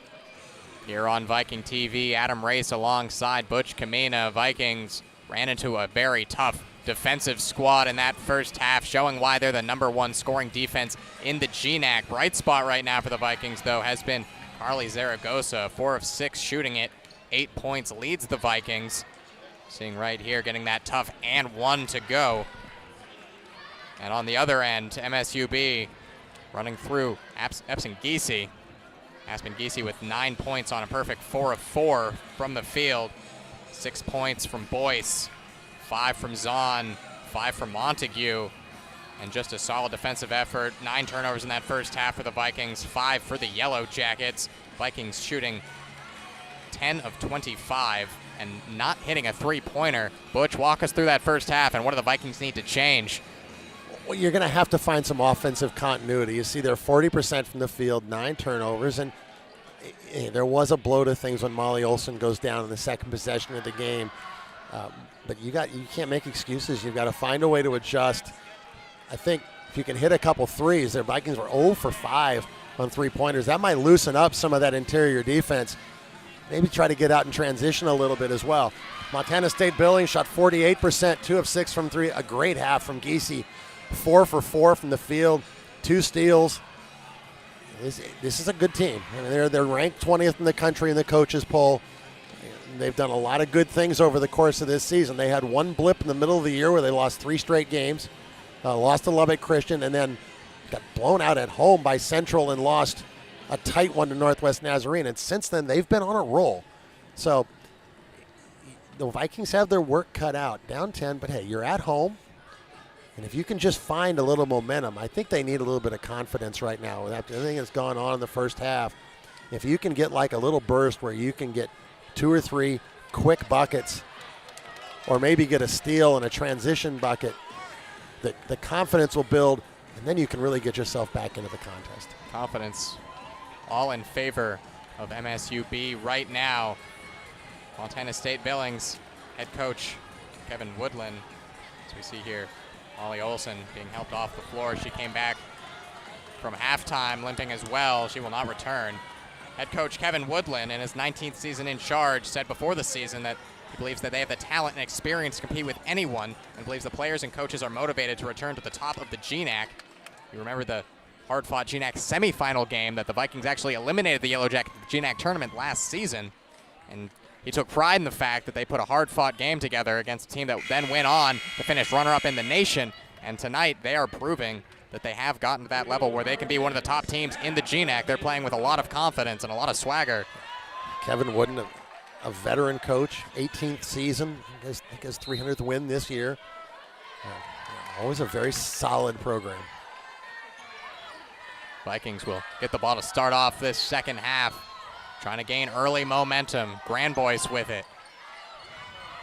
Here on Viking TV, Adam Race alongside Butch Kamina. Vikings ran into a very tough defensive squad in that first half, showing why they're the #1 scoring defense in the GNAC. Bright spot right now for the Vikings, though, has been Carly Zaragoza, 4 of 6 shooting it, 8 points, leads the Vikings. Seeing right here, getting that tough and 1 to go. And on the other end, MSUB running through Aspen Giese. Aspen Giese with 9 points on a perfect 4 of 4 from the field. 6 points from Boyce, 5 from Zahn, 5 from Montague, and just a solid defensive effort. 9 turnovers in that first half for the Vikings, 5 for the Yellow Jackets. Vikings shooting 10 of 25 and not hitting a three-pointer. Butch, walk us through that first half, and what do the Vikings need to change? Well, you're going to have to find some offensive continuity. You see they're 40% from the field, 9 turnovers, and there was a blow to things when Molly Olson goes down in the second possession of the game. But you can't make excuses. You've got to find a way to adjust. I think if you can hit a couple threes, their Vikings were 0 for 5 on three-pointers. That might loosen up some of that interior defense. Maybe try to get out and transition a little bit as well. Montana State Billings shot 48%, 2 of 6 from 3. A great half from Giese. 4 for 4 from the field, 2 steals. This is a good team. I mean, they're ranked 20th in the country in the coaches poll. They've done a lot of good things over the course of this season. They had one blip in the middle of the year where they lost 3 straight games, lost to Lubbock Christian, and then got blown out at home by Central and lost a tight one to Northwest Nazarene. And since then, they've been on a roll. So the Vikings have their work cut out. Down 10, but hey, you're at home. And if you can just find a little momentum, I think they need a little bit of confidence right now with everything that's gone on in the first half. If you can get like a little burst where you can get 2 or 3 quick buckets or maybe get a steal and a transition bucket, the confidence will build, and then you can really get yourself back into the contest. Confidence all in favor of MSUB right now. Montana State Billings head coach Kevin Woodland, as we see here, Molly Olson being helped off the floor. She came back from halftime limping as well. She will not return. Head coach Kevin Woodland, in his 19th season in charge, said before the season that he believes that they have the talent and experience to compete with anyone and believes the players and coaches are motivated to return to the top of the GNAC. You remember the hard-fought GNAC semifinal game that the Vikings actually eliminated the Yellow Jackets at the GNAC tournament last season. And he took pride in the fact that they put a hard-fought game together against a team that then went on to finish runner-up in the nation. And tonight, they are proving that they have gotten to that level where they can be one of the top teams in the GNAC. They're playing with a lot of confidence and a lot of swagger. Kevin Wooden, a veteran coach, 18th season. I think his 300th win this year. Always a very solid program. Vikings will get the ball to start off this second half. Trying to gain early momentum. Granboyce with it.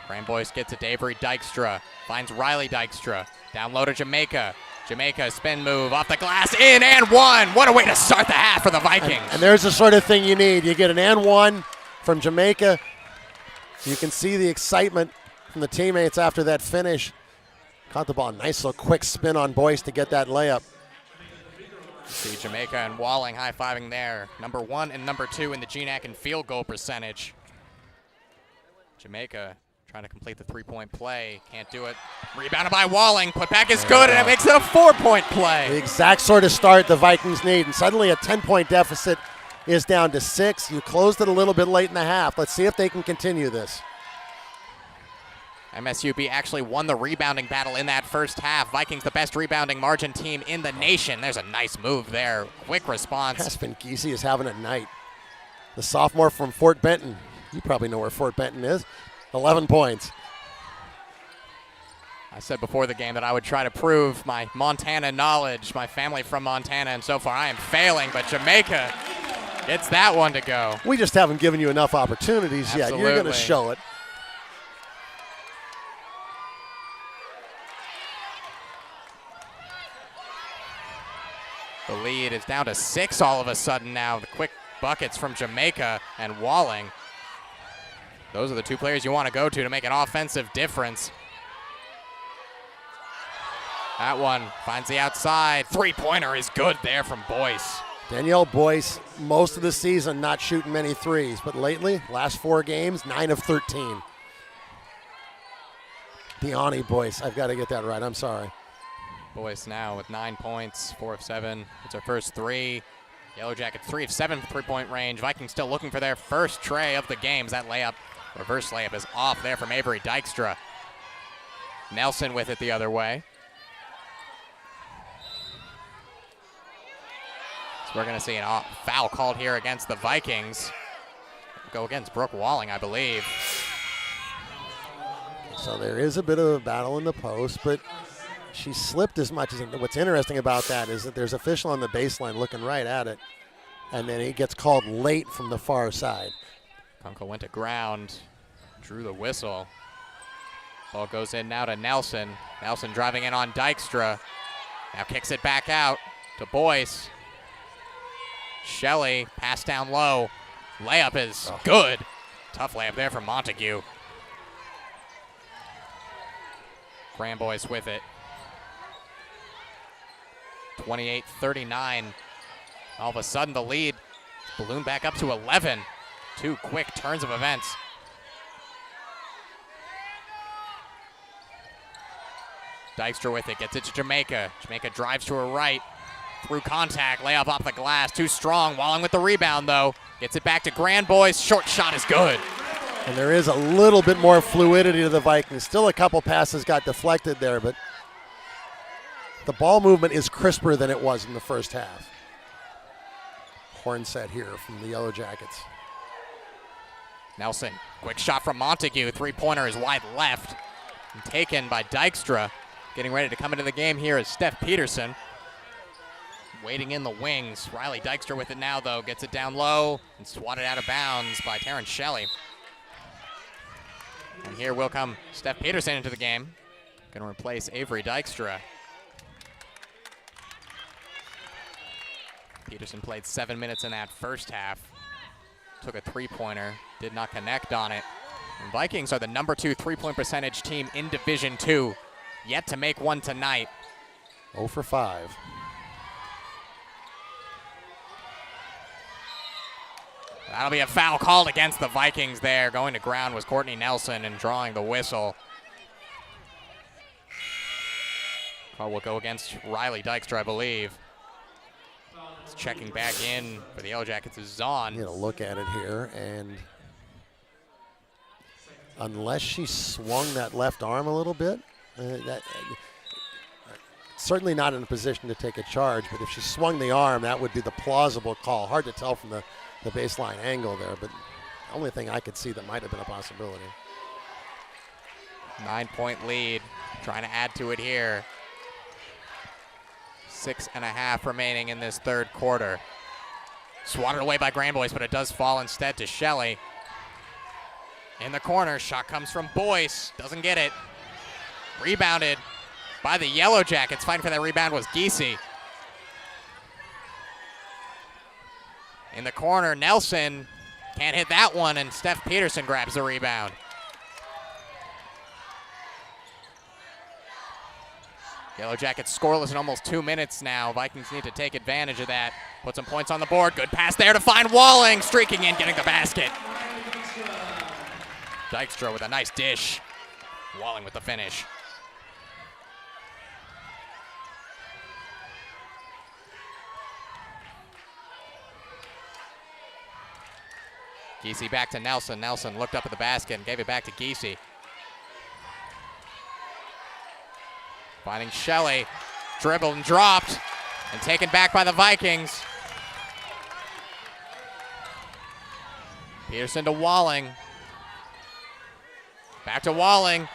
Granboyce gets to Davery Dykstra. Finds Riley Dykstra. Down low to Jamaica. Jamaica spin move off the glass. In and 1. What a way to start the half for the Vikings. And there's the sort of thing you need. You get an and 1 from Jamaica. You can see the excitement from the teammates after that finish. Caught the ball. Nice little quick spin on Boyce to get that layup. See Jamaica and Walling high-fiving there. #1 and #2 in the GNAC in field goal percentage. Jamaica trying to complete the 3-point play. Can't do it. Rebounded by Walling. Put back is good, and it makes it a 4-point play. The exact sort of start the Vikings need. And suddenly a 10-point deficit is down to 6. You closed it a little bit late in the half. Let's see if they can continue this. MSUB actually won the rebounding battle in that first half. Vikings the best rebounding margin team in the nation. There's a nice move there. Quick response. Aspen Giese is having a night. The sophomore from Fort Benton. You probably know where Fort Benton is. 11 points. I said before the game that I would try to prove my Montana knowledge, my family from Montana, and so far I am failing, but Jamaica gets that one to go. We just haven't given you enough opportunities yet. You're going to show it. The lead is down to 6 all of a sudden now. The quick buckets from Jamaica and Walling. Those are the 2 players you want to go to make an offensive difference. That one finds the outside. Three-pointer is good there from Boyce. Danielle Boyce, most of the season not shooting many threes, but lately, last 4 games, 9 of 13. Deani Boyce, I've got to get that right, I'm sorry. Boyce now with 9 points, 4 of 7. It's her first 3. Yellow Jackets 3 of 7 from three-point range. Vikings still looking for their first tray of the games. That layup, reverse layup, is off there from Avery Dykstra. Nelson with it the other way. So we're going to see a foul called here against the Vikings. Go against Brooke Walling, I believe. So there is a bit of a battle in the post, but she slipped as much as. What's interesting about that is that there's an official on the baseline looking right at it, and then he gets called late from the far side. Kunkel went to ground, drew the whistle. Ball goes in now to Nelson. Nelson driving in on Dykstra. Now kicks it back out to Boyce. Shelley, pass down low. Layup is good. Tough layup there from Montague. Grand Boyce with it. 28-39. All of a sudden the lead ballooned back up to 11. 2 quick turns of events. Dykstra with it, gets it to Jamaica. Jamaica drives to her right. Through contact, layup off the glass, too strong. Walling with the rebound though. Gets it back to Grand Boyce, short shot is good. And there is a little bit more fluidity to the Vikings. Still a couple passes got deflected there, but the ball movement is crisper than it was in the first half. Horn set here from the Yellow Jackets. Nelson, quick shot from Montague. Three-pointer is wide left. And taken by Dykstra. Getting ready to come into the game here is Steph Peterson. Waiting in the wings. Riley Dykstra with it now, though. Gets it down low and swatted out of bounds by Terrence Shelley. And here will come Steph Peterson into the game. Going to replace Avery Dykstra. Peterson played 7 minutes in that first half. Took a three-pointer, did not connect on it. And Vikings are the number 2 three-point percentage team in Division II. Yet to make one tonight. 0 for 5. That'll be a foul called against the Vikings there. Going to ground was Courtney Nelson and drawing the whistle. Call will go against Riley Dykstra, I believe. It's checking back in for the Yellow Jackets is Zahn. You know, look at it here, and unless she swung that left arm a little bit, certainly not in a position to take a charge, but if she swung the arm, that would be the plausible call. Hard to tell from the baseline angle there, but the only thing I could see that might have been a possibility. 9-point lead, trying to add to it here. 6.5 remaining in this third quarter. Swatted away by Grand Boyce, but it does fall instead to Shelley. In the corner, shot comes from Boyce, doesn't get it. Rebounded by the Yellow Jackets. Fighting for that rebound was Giese. In the corner, Nelson can't hit that one, and Steph Peterson grabs the rebound. Yellow Jackets scoreless in almost 2 minutes now. Vikings need to take advantage of that. Put some points on the board. Good pass there to find Walling. Streaking in, getting the basket. Dykstra with a nice dish. Walling with the finish. Giese back to Nelson. Nelson looked up at the basket and gave it back to Giese. Finding Shelley, dribbled and dropped, and taken back by the Vikings. Peterson to Walling. Back to Walling.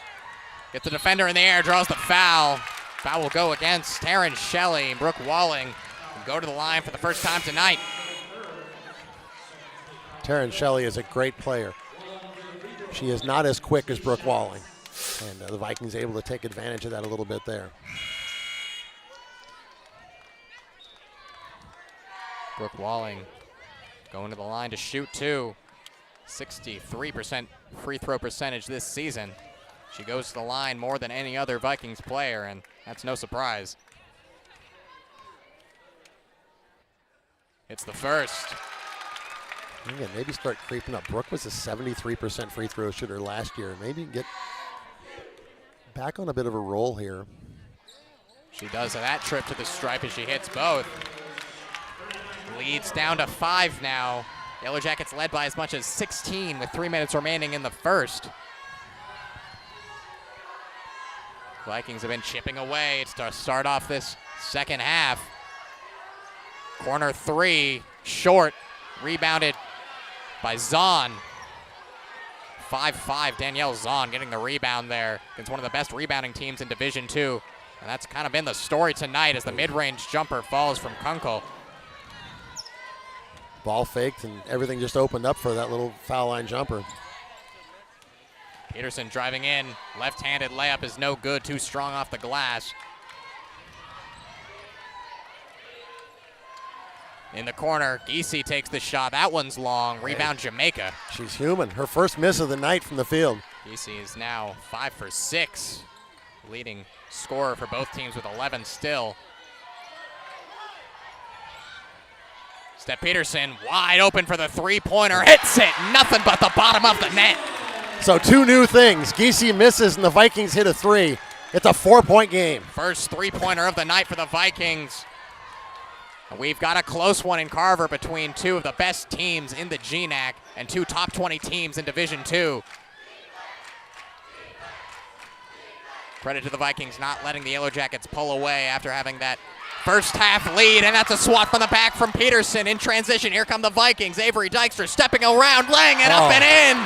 Gets the defender in the air, draws the foul. Foul will go against Terrence Shelley. Brooke Walling will go to the line for the first time tonight. Terrence Shelley is a great player. She is not as quick as Brooke Walling. And the Vikings able to take advantage of that a little bit there. Brooke Walling going to the line to shoot two. 63% free throw percentage this season. She goes to the line more than any other Vikings player, and That's no surprise. It's the first. Again, maybe start creeping up. Brooke was a 73% free throw shooter last year. Maybe get back on a bit of a roll here. She does that trip to the stripe as she hits both. Leads down to 5 now. Yellow Jackets led by as much as 16 with 3 minutes remaining in the first. Vikings have been chipping away to start off this second half. Corner 3, short, rebounded by Zahn. 5'5", Danielle Zahn getting the rebound there. It's one of the best rebounding teams in Division II. And that's kind of been the story tonight as the mid-range jumper falls from Kunkel. Ball faked and everything just opened up for that little foul line jumper. Peterson driving in, left-handed layup is no good, too strong off the glass. In the corner, Giese takes the shot. That one's long. Rebound Jamaica. She's human. Her first miss of the night from the field. Giese is now 5 for 6. Leading scorer for both teams with 11 still. Steph Peterson wide open for the three-pointer. Hits it. Nothing but the bottom of the net. So 2 new things. Giese misses and the Vikings hit a 3. It's a 4-point game. First three-pointer of the night for the Vikings. We've got a close one in Carver between 2 of the best teams in the GNAC and 2 top 20 teams in Division II. Credit to the Vikings not letting the Yellow Jackets pull away after having that first half lead, and that's a swat from the back from Peterson in transition. Here come the Vikings. Avery Dykstra stepping around, laying it up and in.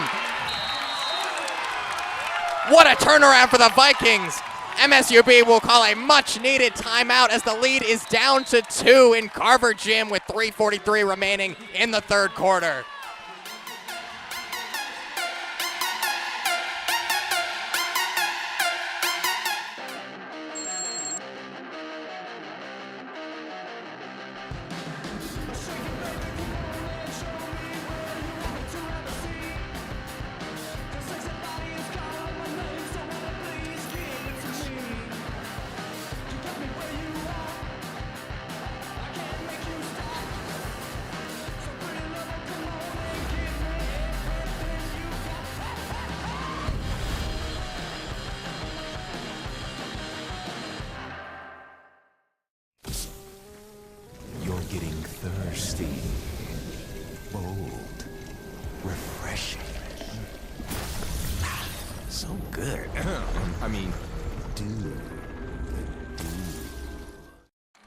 What a turnaround for the Vikings. MSUB will call a much-needed timeout as the lead is down to 2 in Carver Gym with 3:43 remaining in the third quarter. Getting thirsty, bold, refreshing. So good. I mean, dude.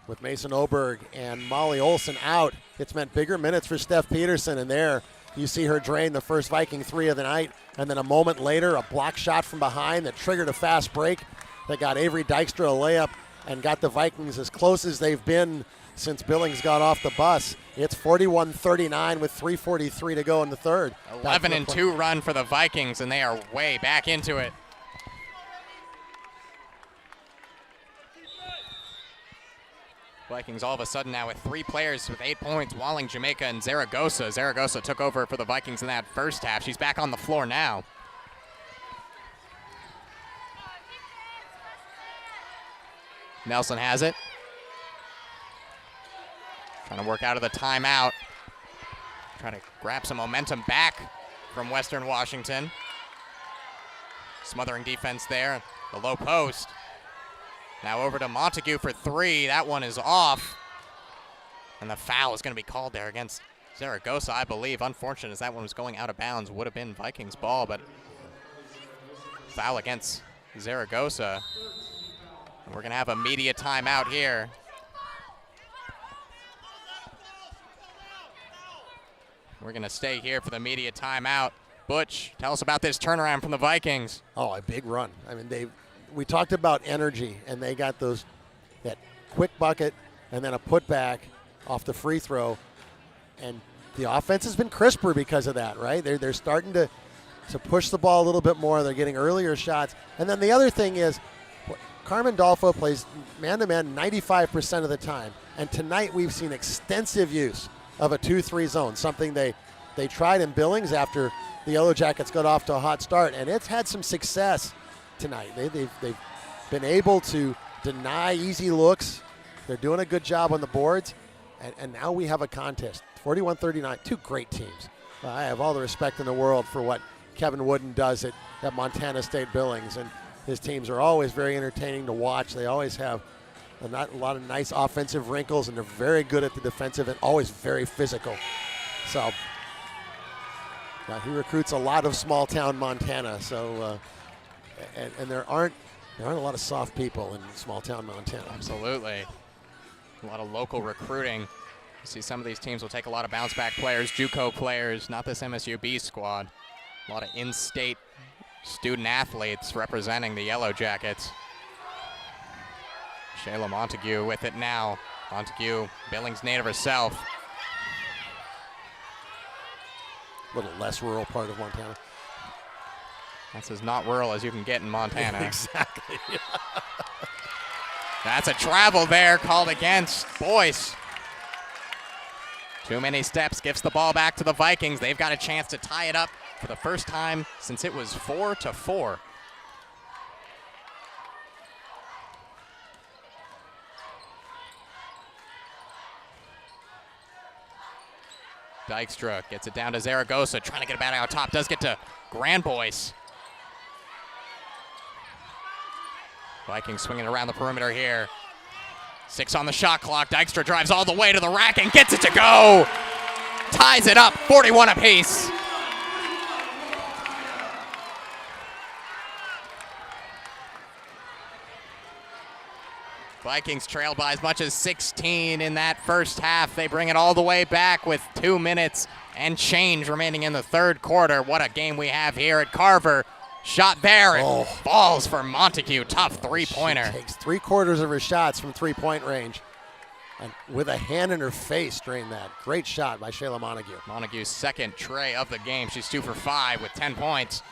With Mason Oberg and Molly Olson out, it's meant bigger minutes for Steph Peterson, and there you see her drain the first Viking 3 of the night, and then a moment later, a block shot from behind that triggered a fast break that got Avery Dykstra a layup and got the Vikings as close as they've been since Billings got off the bus. It's 41-39 with 3:43 to go in the third. 11-2 run for the Vikings, and they are way back into it. Vikings all of a sudden now with 3 players with 8 points, Walling, Jamaica, and Zaragoza. Zaragoza took over for the Vikings in that first half. She's back on the floor now. Nelson has it. Trying to work out of the timeout. Trying to grab some momentum back from Western Washington. Smothering defense there, the low post. Now over to Montague for 3. That one is off. And the foul is going to be called there against Zaragoza, I believe. Unfortunate as that one was going out of bounds. Would have been Vikings ball, but foul against Zaragoza. And we're going to have a media timeout here. We're going to stay here for the media timeout. Butch, tell us about this turnaround from the Vikings. Oh, a big run. I mean, we talked about energy, and they got that quick bucket and then a putback off the free throw. And the offense has been crisper because of that, right? They're starting to push the ball a little bit more. They're getting earlier shots. And then the other thing is, Carmen Dolfo plays man-to-man 95% of the time. And tonight we've seen extensive use of a 2-3 zone, something they tried in Billings after the Yellow Jackets got off to a hot start, and it's had some success tonight. They've been able to deny easy looks. They're doing a good job on the boards. And now we have a contest. 41-39, two great teams. I have all the respect in the world for what Kevin Wooden does at Montana State Billings. And his teams are always very entertaining to watch. They always have a lot of nice offensive wrinkles, and they're very good at the defensive and always very physical. So he recruits a lot of small town Montana. So and there aren't a lot of soft people in small town Montana. Absolutely. A lot of local recruiting. You see some of these teams will take a lot of bounce back players, JUCO players, not this MSU B squad. A lot of in-state student athletes representing the Yellow Jackets. Shayla Montague with it now. Montague, Billings native herself. A little less rural part of Montana. That's as not rural as you can get in Montana. Exactly. That's a travel there called against Boyce. Too many steps, gives the ball back to the Vikings. They've got a chance to tie it up for the first time since it was 4-4. Dykstra gets it down to Zaragoza, trying to get it back out top. Does get to Grand Boyce. Vikings swinging around the perimeter here. 6 on the shot clock. Dykstra drives all the way to the rack and gets it to go. Ties it up, 41 apiece. Vikings trailed by as much as 16 in that first half. They bring it all the way back with 2 minutes and change remaining in the third quarter. What a game we have here at Carver. Shot there, and falls for Montague. Tough three-pointer. She takes 3/4 of her shots from three-point range, and with a hand in her face during that. Great shot by Shayla Montague. Montague's second tray of the game. She's 2 for 5 with 10 points.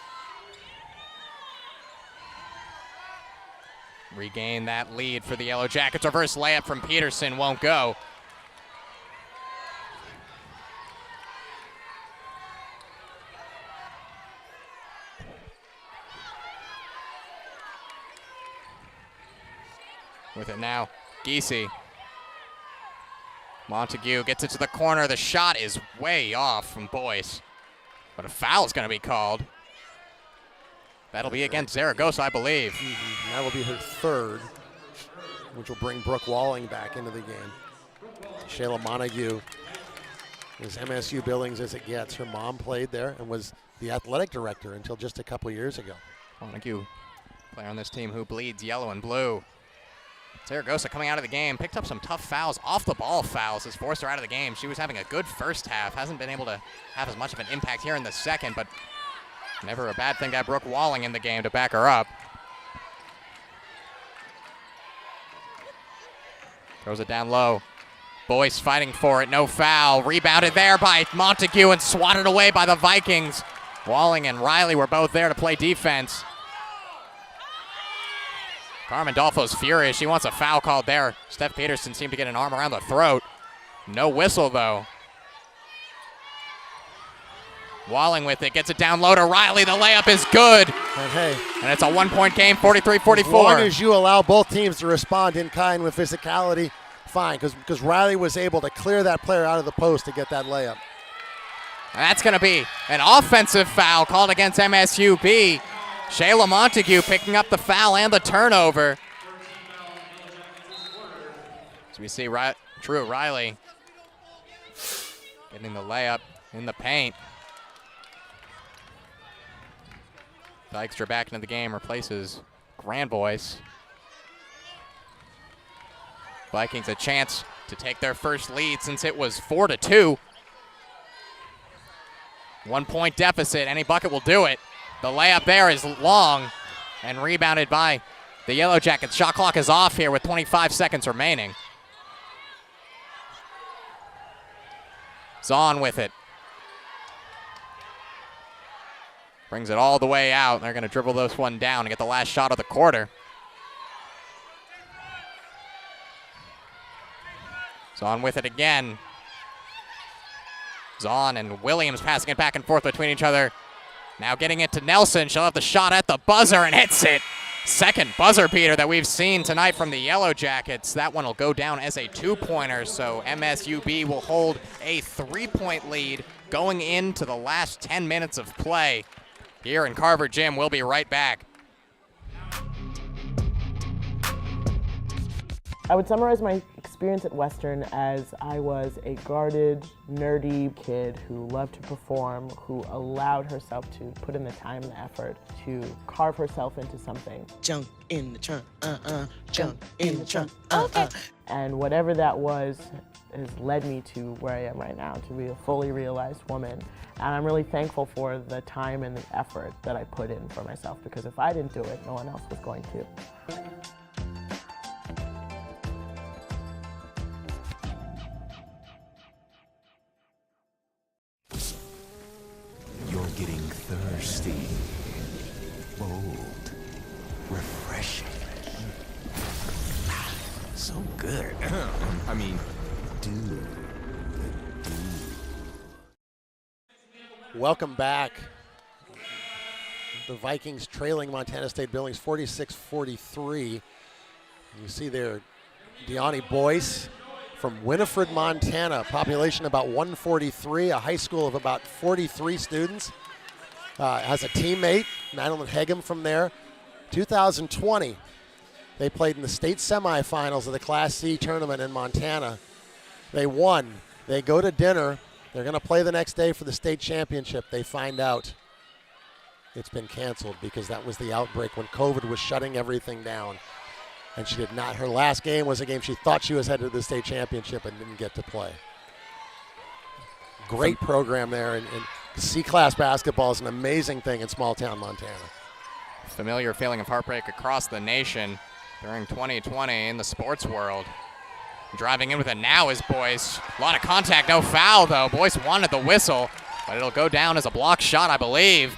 Regain that lead for the Yellow Jackets. Reverse layup from Peterson won't go. With it now, Giese. Montague gets it to the corner. The shot is way off from Boyce, but a foul's going to be called. That'll be against Zaragoza, I believe. That will be her third, which will bring Brooke Walling back into the game. Shayla Montague is MSU Billings as it gets. Her mom played there and was the athletic director until just a couple years ago. Montague, player on this team who bleeds yellow and blue. Zaragoza coming out of the game, picked up some tough fouls, off the ball fouls, has forced her out of the game. She was having a good first half, hasn't been able to have as much of an impact here in the second, but never a bad thing to have Brooke Walling in the game to back her up. Throws it down low. Boyce fighting for it, no foul. Rebounded there by Montague and swatted away by the Vikings. Walling and Riley were both there to play defense. Carmen Dolfo's furious. She wants a foul called there. Steph Peterson seemed to get an arm around the throat. No whistle, though. Walling with it, gets it down low to Riley. The layup is good. And hey, and it's a 1-point game, 43-44. As long as you allow both teams to respond in kind with physicality, fine, because Riley was able to clear that player out of the post to get that layup. And that's going to be an offensive foul called against MSUB. Shayla Montague picking up the foul and the turnover. So we see True Riley getting the layup in the paint. Dykstra back into the game, replaces Grand Boyce. Vikings a chance to take their first lead since it was 4-2. 1-point deficit, any bucket will do it. The layup there is long and rebounded by the Yellow Jackets. Shot clock is off here with 25 seconds remaining. Zahn with it. Brings it all the way out. They're going to dribble this one down and get the last shot of the quarter. Zahn with it again. Zahn and Williams passing it back and forth between each other. Now getting it to Nelson. She'll have the shot at the buzzer and hits it. second buzzer beater that we've seen tonight from the Yellow Jackets. That one will go down as a two-pointer, so MSUB will hold a 3-point lead going into the last 10 minutes of play here in Carver Gym. We'll be right back. I would summarize my experience at Western as I was a guarded, nerdy kid who loved to perform, who allowed herself to put in the time and the effort to carve herself into something. Jump in the trunk, jump in the trunk, And whatever that was has led me to where I am right now, to be a fully realized woman. And I'm really thankful for the time and the effort that I put in for myself, because if I didn't do it, no one else was going to. You're getting thirsty. Bold. Refreshing. So good. I mean, dude. Welcome back. The Vikings trailing Montana State Billings 46-43. You see there Deani Boyce from Winifred, Montana, population about 143, a high school of about 43 students. Has a teammate, Madeline Hegem from there. 2020, they played in the state semifinals of the Class C tournament in Montana. They won. They go to dinner. They're going to play the next day for the state championship. They find out it's been canceled because that was the outbreak when COVID was shutting everything down. And she did not. Her last game was a game she thought she was headed to the state championship and didn't get to play. Great program there. And C-class basketball is an amazing thing in small-town Montana. Familiar feeling of heartbreak across the nation during 2020 in the sports world. Driving in with it now is Boyce. A lot of contact, no foul though. Boyce wanted the whistle, but it'll go down as a block shot, I believe.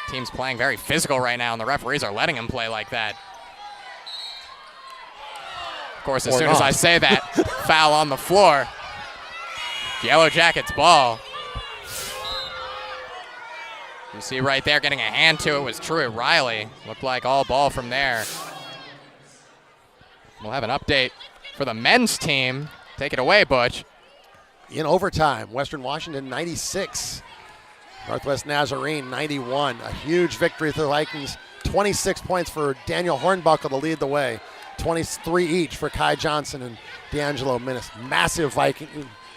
Team's playing very physical right now, and the referees are letting him play like that. Of course, as soon as I say that, foul on the floor. Yellow Jackets ball. You see right there getting a hand to it was Truett Riley. Looked like all ball from there. We'll have an update for the men's team. Take it away, Butch. In overtime, Western Washington 96. Northwest Nazarene 91. A huge victory for the Vikings. 26 points for Daniel Hornbuckle to lead the way. 23 each for Kai Johnson and D'Angelo Minnis. Massive Viking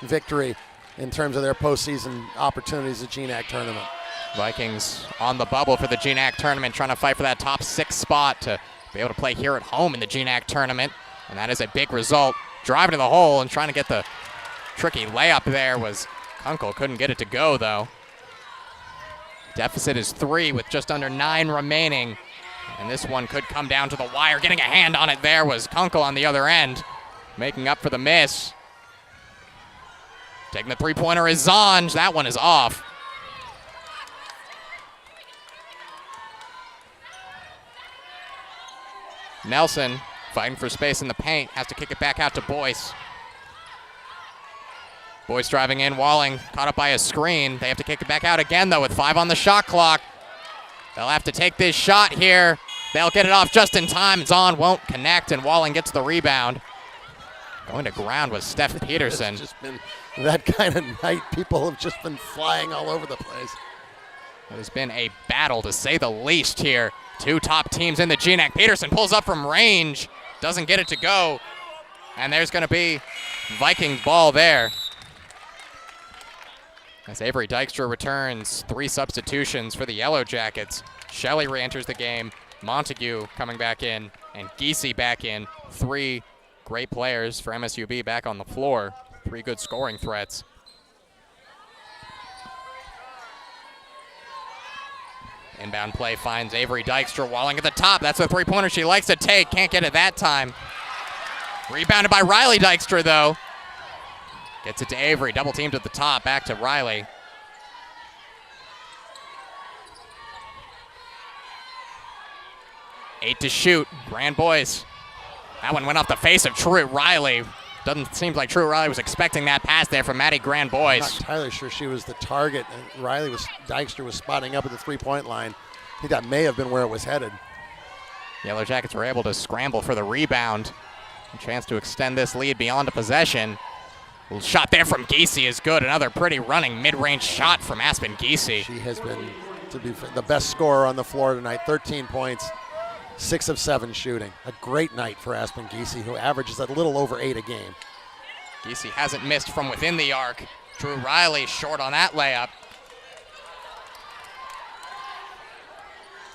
victory in terms of their postseason opportunities at GNAC tournament. Vikings on the bubble for the GNAC tournament, trying to fight for that top 6 spot to be able to play here at home in the GNAC tournament, and that is a big result. Driving to the hole and trying to get the tricky layup there was Kunkel. Couldn't get it to go, though. Deficit is 3 with just under 9 remaining, and this one could come down to the wire. Getting a hand on it there was Kunkel on the other end, making up for the miss. Taking the three-pointer is Zonj. That one is off. Nelson fighting for space in the paint, has to kick it back out to Boyce. Boyce driving in, Walling caught up by a screen. They have to kick it back out again, though, with 5 on the shot clock. They'll have to take this shot here. They'll get it off just in time. Zahn won't connect, and Walling gets the rebound. Going to ground was Steph Peterson. It's just been that kind of night. People have just been flying all over the place. It has been a battle, to say the least, here. 2 top teams in the GNAC. Peterson pulls up from range, doesn't get it to go, and there's going to be Viking ball there. As Avery Dykstra returns, 3 substitutions for the Yellow Jackets. Shelley re-enters the game, Montague coming back in, and Giese back in. 3 great players for MSUB back on the floor. 3 good scoring threats. Inbound play finds Avery Dykstra. Walling at the top. That's the three-pointer she likes to take. Can't get it that time. Rebounded by Riley Dykstra, though. Gets it to Avery. Double teamed at the top. Back to Riley. Eight to shoot. Grand Boys. That one went off the face of Truett Riley. Doesn't seem like True Riley was expecting that pass there from Maddie Grand I'm not Boyce. entirely sure she was the target, and Dykstra was spotting up at the three-point line. I think that may have been where it was headed. Yellow Jackets were able to scramble for the rebound. A chance to extend this lead beyond a possession. A little shot there from Giese is good. Another pretty running mid-range shot from Aspen Giese. She has been the best scorer on the floor tonight, 13 points, 6 of 7 shooting. A great night for Aspen Giese, who averages a little over 8 a game. Giese hasn't missed from within the arc. Drew Riley short on that layup.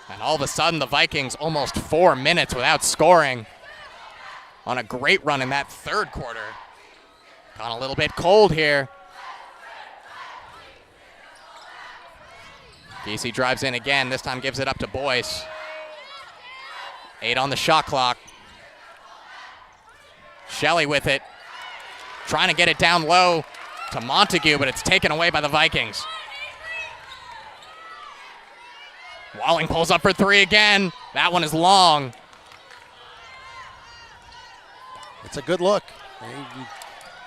And all of a sudden, the Vikings almost 4 minutes without scoring on a great run in that third quarter. Gone a little bit cold here. Giese drives in again, this time gives it up to Boyce. 8 on the shot clock. Shelley with it. Trying to get it down low to Montague, but it's taken away by the Vikings. Walling pulls up for 3 again. That one is long. It's a good look.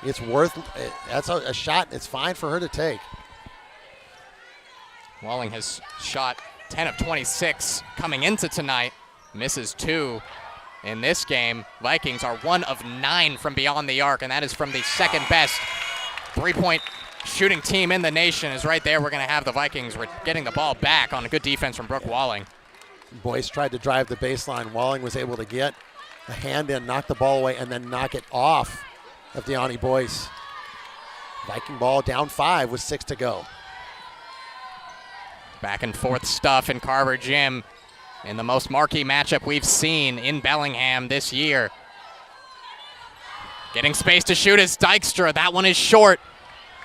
It's worth, that's a shot, it's fine for her to take. Walling has shot 10 of 26 coming into tonight. Misses 2 in this game. Vikings are 1 of 9 from beyond the arc, and that is from the second best three-point shooting team in the nation. Is right there. We're going to have the Vikings getting the ball back on a good defense from Brooke Walling. Boyce tried to drive the baseline. Walling was able to get a hand in, knock the ball away, and then knock it off of Deani Boyce. Viking ball down 5 with 6 to go. Back and forth stuff in Carver Gym in the most marquee matchup we've seen in Bellingham this year. Getting space to shoot is Dykstra. That one is short.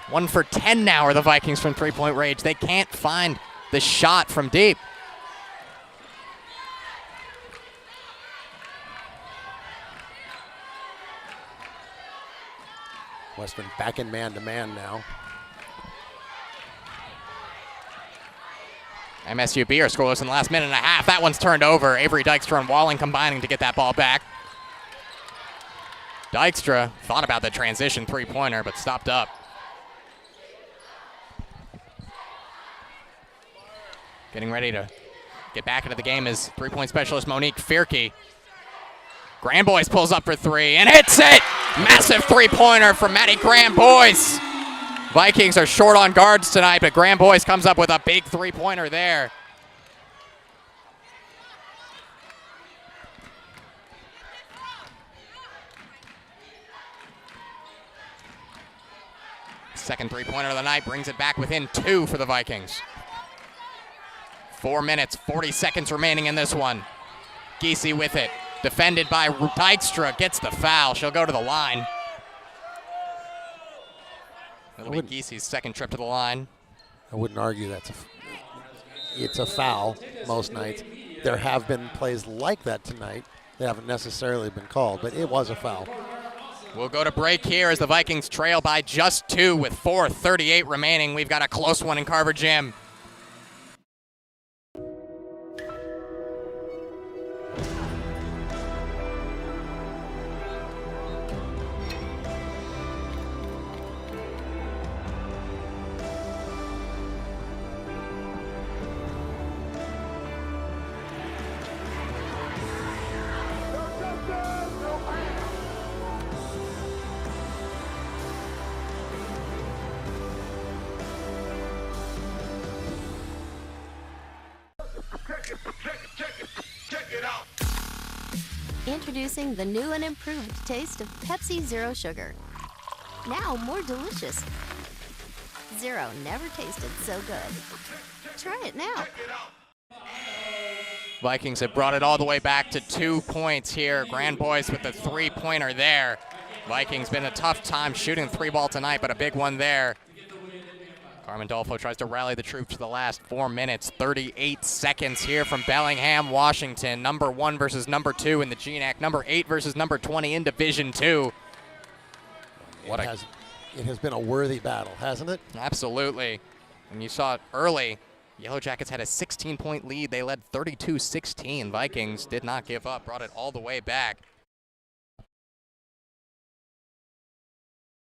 1 for 10 now are the Vikings from three-point range. They can't find the shot from deep. Western back in man-to-man now. MSUB are scoreless in the last minute and a half. That one's turned over. Avery Dykstra and Walling combining to get that ball back. Dykstra thought about the transition three-pointer, but stopped up. Getting ready to get back into the game is three-point specialist Monique Fierke. Grand Boyce pulls up for 3 and hits it! Massive three-pointer from Maddie Grand Boyce. Vikings are short on guards tonight, but Grand Boyce comes up with a big three-pointer there. Second three-pointer of the night brings it back within 2 for the Vikings. 4 minutes, 40 seconds remaining in this one. Giese with it. Defended by Dykstra, gets the foul. She'll go to the line. It'll be Giese's second trip to the line. I wouldn't argue it's a foul most nights. There have been plays like that tonight. They haven't necessarily been called, but it was a foul. We'll go to break here as the Vikings trail by just 2 with 4:38 remaining. We've got a close one in Carver Gym. Introducing the new and improved taste of Pepsi Zero Sugar. Now more delicious. Zero never tasted so good. Try it now. Vikings have brought it all the way back to 2 points here. Grand Boyce with the three-pointer there. Vikings been a tough time shooting the 3-ball tonight, but a big one there. Carmen Dolfo tries to rally the troops to the last 4 minutes, 38 seconds here from Bellingham, Washington. Number 1 versus number 2 in the GNAC. Number 8 versus number 20 in Division 2. It has been a worthy battle, hasn't it? Absolutely. And you saw it early. Yellow Jackets had a 16-point lead. They led 32-16. Vikings did not give up, brought it all the way back.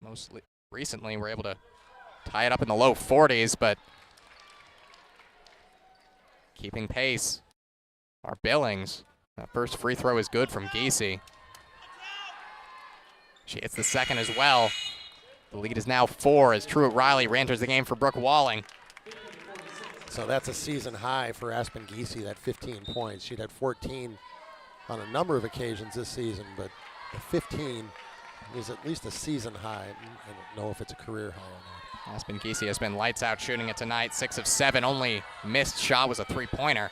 most recently were able to tie it up in the low 40s, but keeping pace are Billings. That first free throw is good from Giese. She hits the second as well. The lead is now 4 as Truett Riley re-enters the game for Brooke Walling. So that's a season high for Aspen Giese, that 15 points. She'd had 14 on a number of occasions this season, but the 15 is at least a season high. I don't know if it's a career high or not. Aspen Giese has been lights out shooting it tonight. 6 of 7, only missed shot was a three-pointer.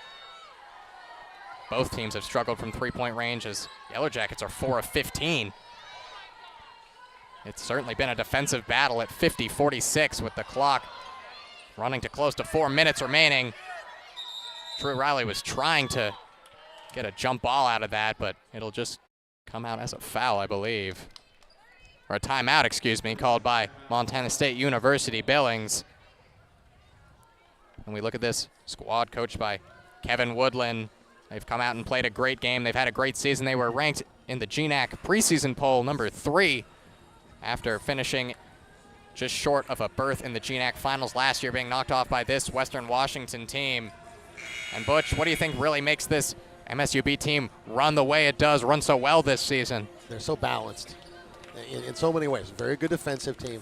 Both teams have struggled from three-point range as Yellow Jackets are 4 of 15. It's certainly been a defensive battle at 50-46 with the clock running to close to 4 minutes remaining. Truett Riley was trying to get a jump ball out of that, but it'll just come out as a foul, I believe. Or a timeout, excuse me, called by Montana State University Billings. And we look at this squad coached by Kevin Woodland. They've come out and played a great game. They've had a great season. They were ranked in the GNAC preseason poll number 3 after finishing just short of a berth in the GNAC finals last year, being knocked off by this Western Washington team. And Butch, what do you think really makes this MSUB team run the way it does, run so well this season? They're so balanced in so many ways. Very good defensive team.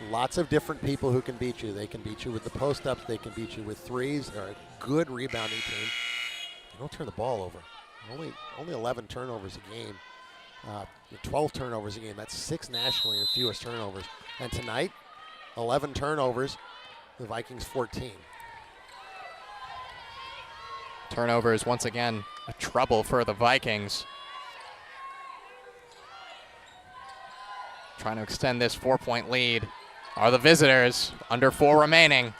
Lots of different people who can beat you. They can beat you with the post-ups. They can beat you with threes. They're a good rebounding team. They don't turn the ball over. Only 11 turnovers a game. 12 turnovers a game. That's 6 nationally and fewest turnovers. And tonight, 11 turnovers. The Vikings 14. Turnovers once again a trouble for the Vikings. Trying to extend this 4-point lead are the visitors. Under 4 remaining.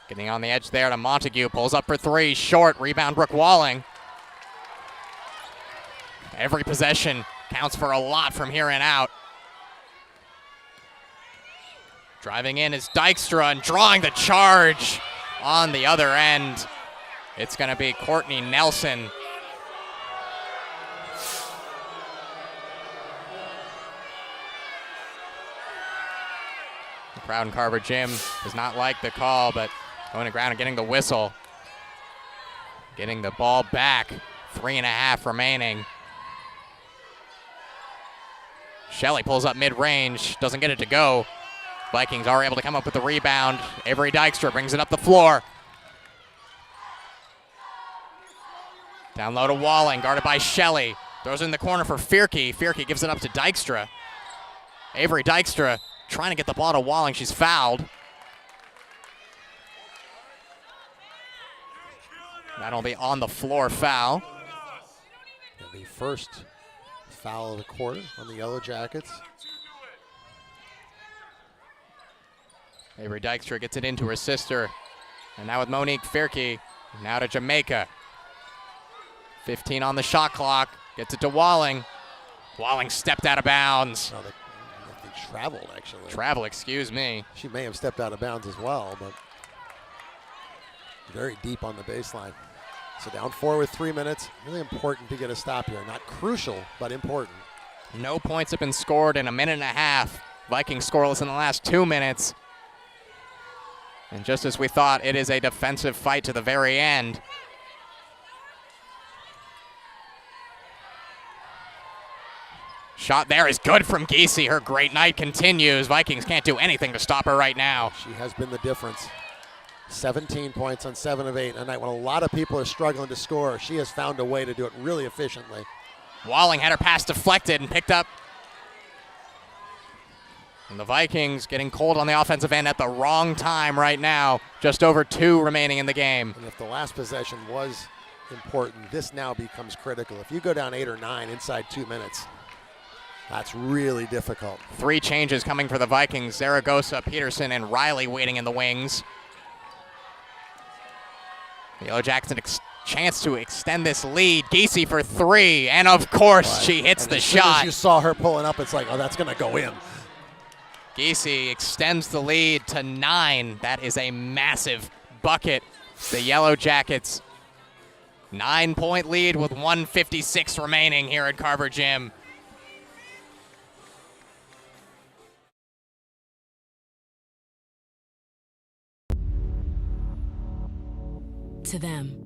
Getting on the edge there to Montague. Pulls up for 3. Short. Rebound Brooke Walling. Every possession counts for a lot from here and out. Driving in is Dykstra and drawing the charge on the other end. It's going to be Courtney Nelson. The crowd in Carver Gym does not like the call, but going to ground and getting the whistle. Getting the ball back. 3.5 remaining. Shelley pulls up mid-range, doesn't get it to go. Vikings are able to come up with the rebound. Avery Dykstra brings it up the floor. Down low to Walling, guarded by Shelley. Throws it in the corner for Fierke. Fierke gives it up to Dykstra. Avery Dykstra trying to get the ball to Walling. She's fouled. That'll be on the floor foul. And the first foul of the quarter on the Yellow Jackets. Avery Dykstra gets it into her sister. And now with Monique Fierke, now to Jamaica. 15 on the shot clock, gets it to Walling. Walling stepped out of bounds. No, they traveled, actually. Travel, excuse me. She may have stepped out of bounds as well, but very deep on the baseline. So down 4 with 3 minutes. Really important to get a stop here. Not crucial, but important. No points have been scored in a minute and a half. Vikings scoreless in the last 2 minutes. And just as we thought, it is a defensive fight to the very end. Shot there is good from Giese. Her great night continues. Vikings can't do anything to stop her right now. She has been the difference. 17 points on 7 of 8 a night when a lot of people are struggling to score. She has found a way to do it really efficiently. Walling had her pass deflected and picked up. And the Vikings getting cold on the offensive end at the wrong time right now. Just over 2 remaining in the game. And if the last possession was important, this now becomes critical. If you go down 8 or 9 inside 2 minutes, that's really difficult. 3 changes coming for the Vikings. Zaragoza, Peterson, and Riley waiting in the wings. The Yellow Jackets chance to extend this lead. Giese for 3, and of course she hits the shot. As soon as you saw her pulling up, it's like, oh, that's going to go in. Giese extends the lead to 9. That is a massive bucket. The Yellow Jackets 9-point lead with 1:56 remaining here at Carver Gym. To them,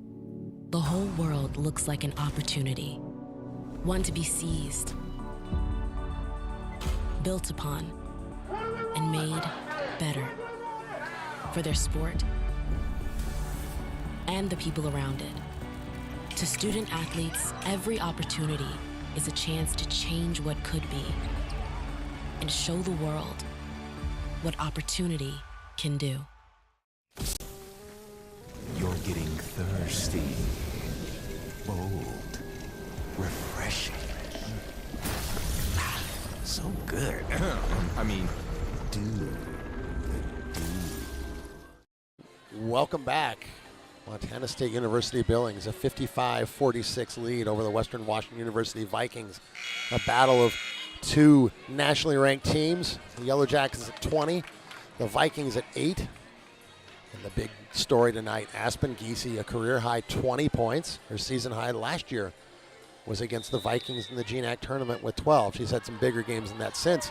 the whole world looks like an opportunity, one to be seized, built upon, and made better for their sport and the people around it. To student athletes, every opportunity is a chance to change what could be and show the world what opportunity can do. You're getting thirsty. Bold. Refreshing. So good. I mean, dude. Welcome back. Montana State University Billings, a 55-46 lead over the Western Washington University Vikings. A battle of two nationally ranked teams. The Yellow Jackets at 20, the Vikings at 8. And the big story tonight, Aspen Giese, a career-high 20 points. Her season high last year was against the Vikings in the GNAC tournament with 12. She's had some bigger games than that since,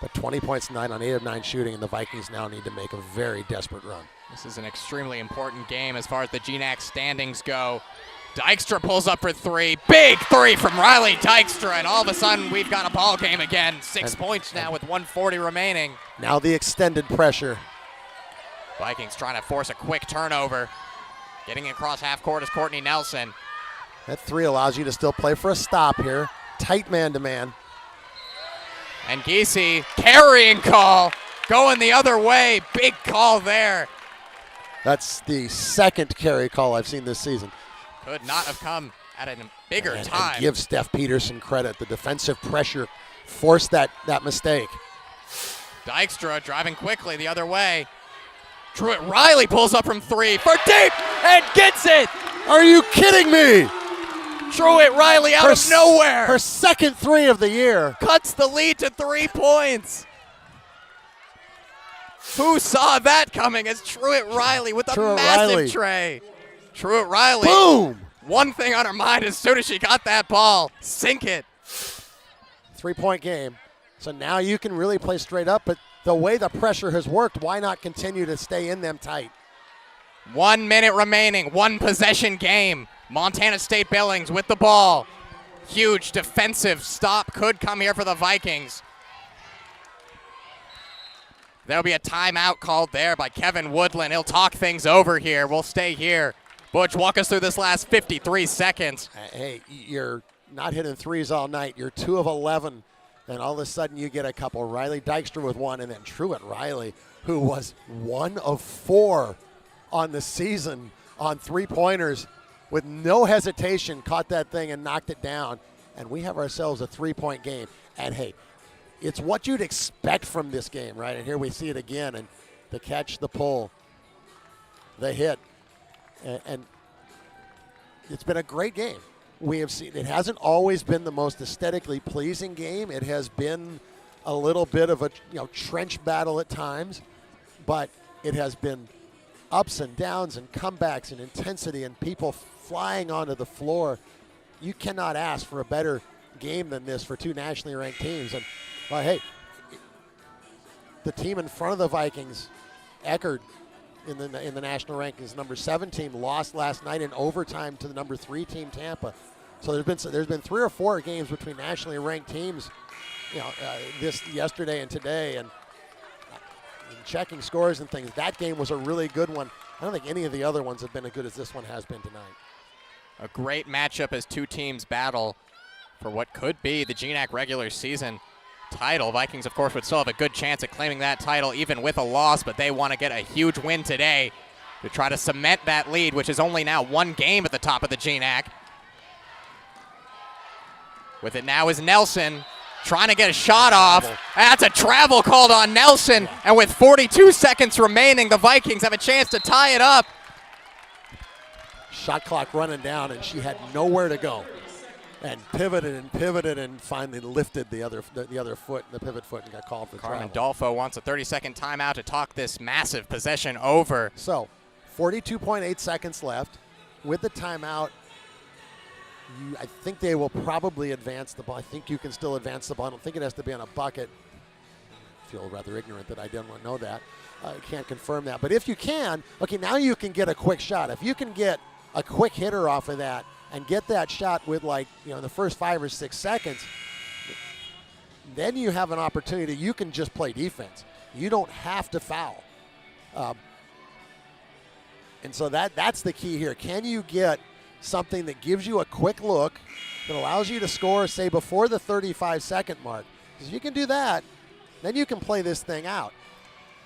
but 20 points tonight on 8 of 9 shooting, and the Vikings now need to make a very desperate run. This is an extremely important game as far as the GNAC standings go. Dykstra pulls up for 3. Big 3 from Riley Dykstra, and all of a sudden we've got a ball game again. 6 points now with 1:40 remaining. Now the extended pressure. Vikings trying to force a quick turnover. Getting across half court is Courtney Nelson. That 3 allows you to still play for a stop here. Tight man-to-man. And Giese, carrying call, going the other way. Big call there. That's the second carry call I've seen this season. Could not have come at a bigger time. And give Steph Peterson credit. The defensive pressure forced that mistake. Dykstra driving quickly the other way. Truett Riley pulls up from 3 for deep and gets it. Are you kidding me? Truett Riley out of nowhere. Her second 3 of the year. Cuts the lead to 3 points. Who saw that coming as Truett Riley with a massive tray. Truett Riley. Boom. One thing on her mind as soon as she got that ball. Sink it. 3-point game. So now you can really play straight up, but the way the pressure has worked, why not continue to stay in them tight? 1 minute remaining, 1 possession game. Montana State Billings with the ball. Huge defensive stop could come here for the Vikings. There'll be a timeout called there by Kevin Woodland. He'll talk things over here. We'll stay here. Butch, walk us through this last 53 seconds. Hey, you're not hitting threes all night. You're 2 of 11. And all of a sudden you get a couple. Riley Dykstra with 1, and then Truett Riley, who was 1 of 4 on the season on 3-pointers with no hesitation, caught that thing and knocked it down. And we have ourselves a 3-point game. And hey, it's what you'd expect from this game, right? And here we see it again, and the catch, the pull, the hit. And it's been a great game. We have seen, it hasn't always been the most aesthetically pleasing game. It has been a little bit of a trench battle at times, but it has been ups and downs and comebacks and intensity and people flying onto the floor. You cannot ask for a better game than this for 2 nationally ranked teams. And well, hey, the team in front of the Vikings, Eckerd, in the national rankings, number 7 team, lost last night in overtime to the number 3 team, Tampa. So there's been 3 or 4 games between nationally ranked teams, this yesterday and today, and checking scores and things. That game was a really good one. I don't think any of the other ones have been as good as this one has been tonight. A great matchup as 2 teams battle for what could be the GNAC regular season title. Vikings, of course, would still have a good chance at claiming that title even with a loss, but they want to get a huge win today to try to cement that lead, which is only now 1 game at the top of the GNAC. With it now is Nelson trying to get a shot off. That's a travel called on Nelson, and with 42 seconds remaining, the Vikings have a chance to tie it up. Shot clock running down, and she had nowhere to go. And pivoted and finally lifted the other foot, the pivot foot, and got called for Carmen travel. Dolfo wants a 30-second timeout to talk this massive possession over. So, 42.8 seconds left. With the timeout, I think they will probably advance the ball. I think you can still advance the ball. I don't think it has to be on a bucket. I feel rather ignorant that I didn't know that. I can't confirm that. But if you can, okay, now you can get a quick shot. If you can get a quick hitter off of that and get that shot with, like, in the first 5 or 6 seconds, then you have an opportunity. You can just play defense. You don't have to foul. And so that's the key here. Can you get something that gives you a quick look that allows you to score, say, before the 35-second mark? Because if you can do that, then you can play this thing out.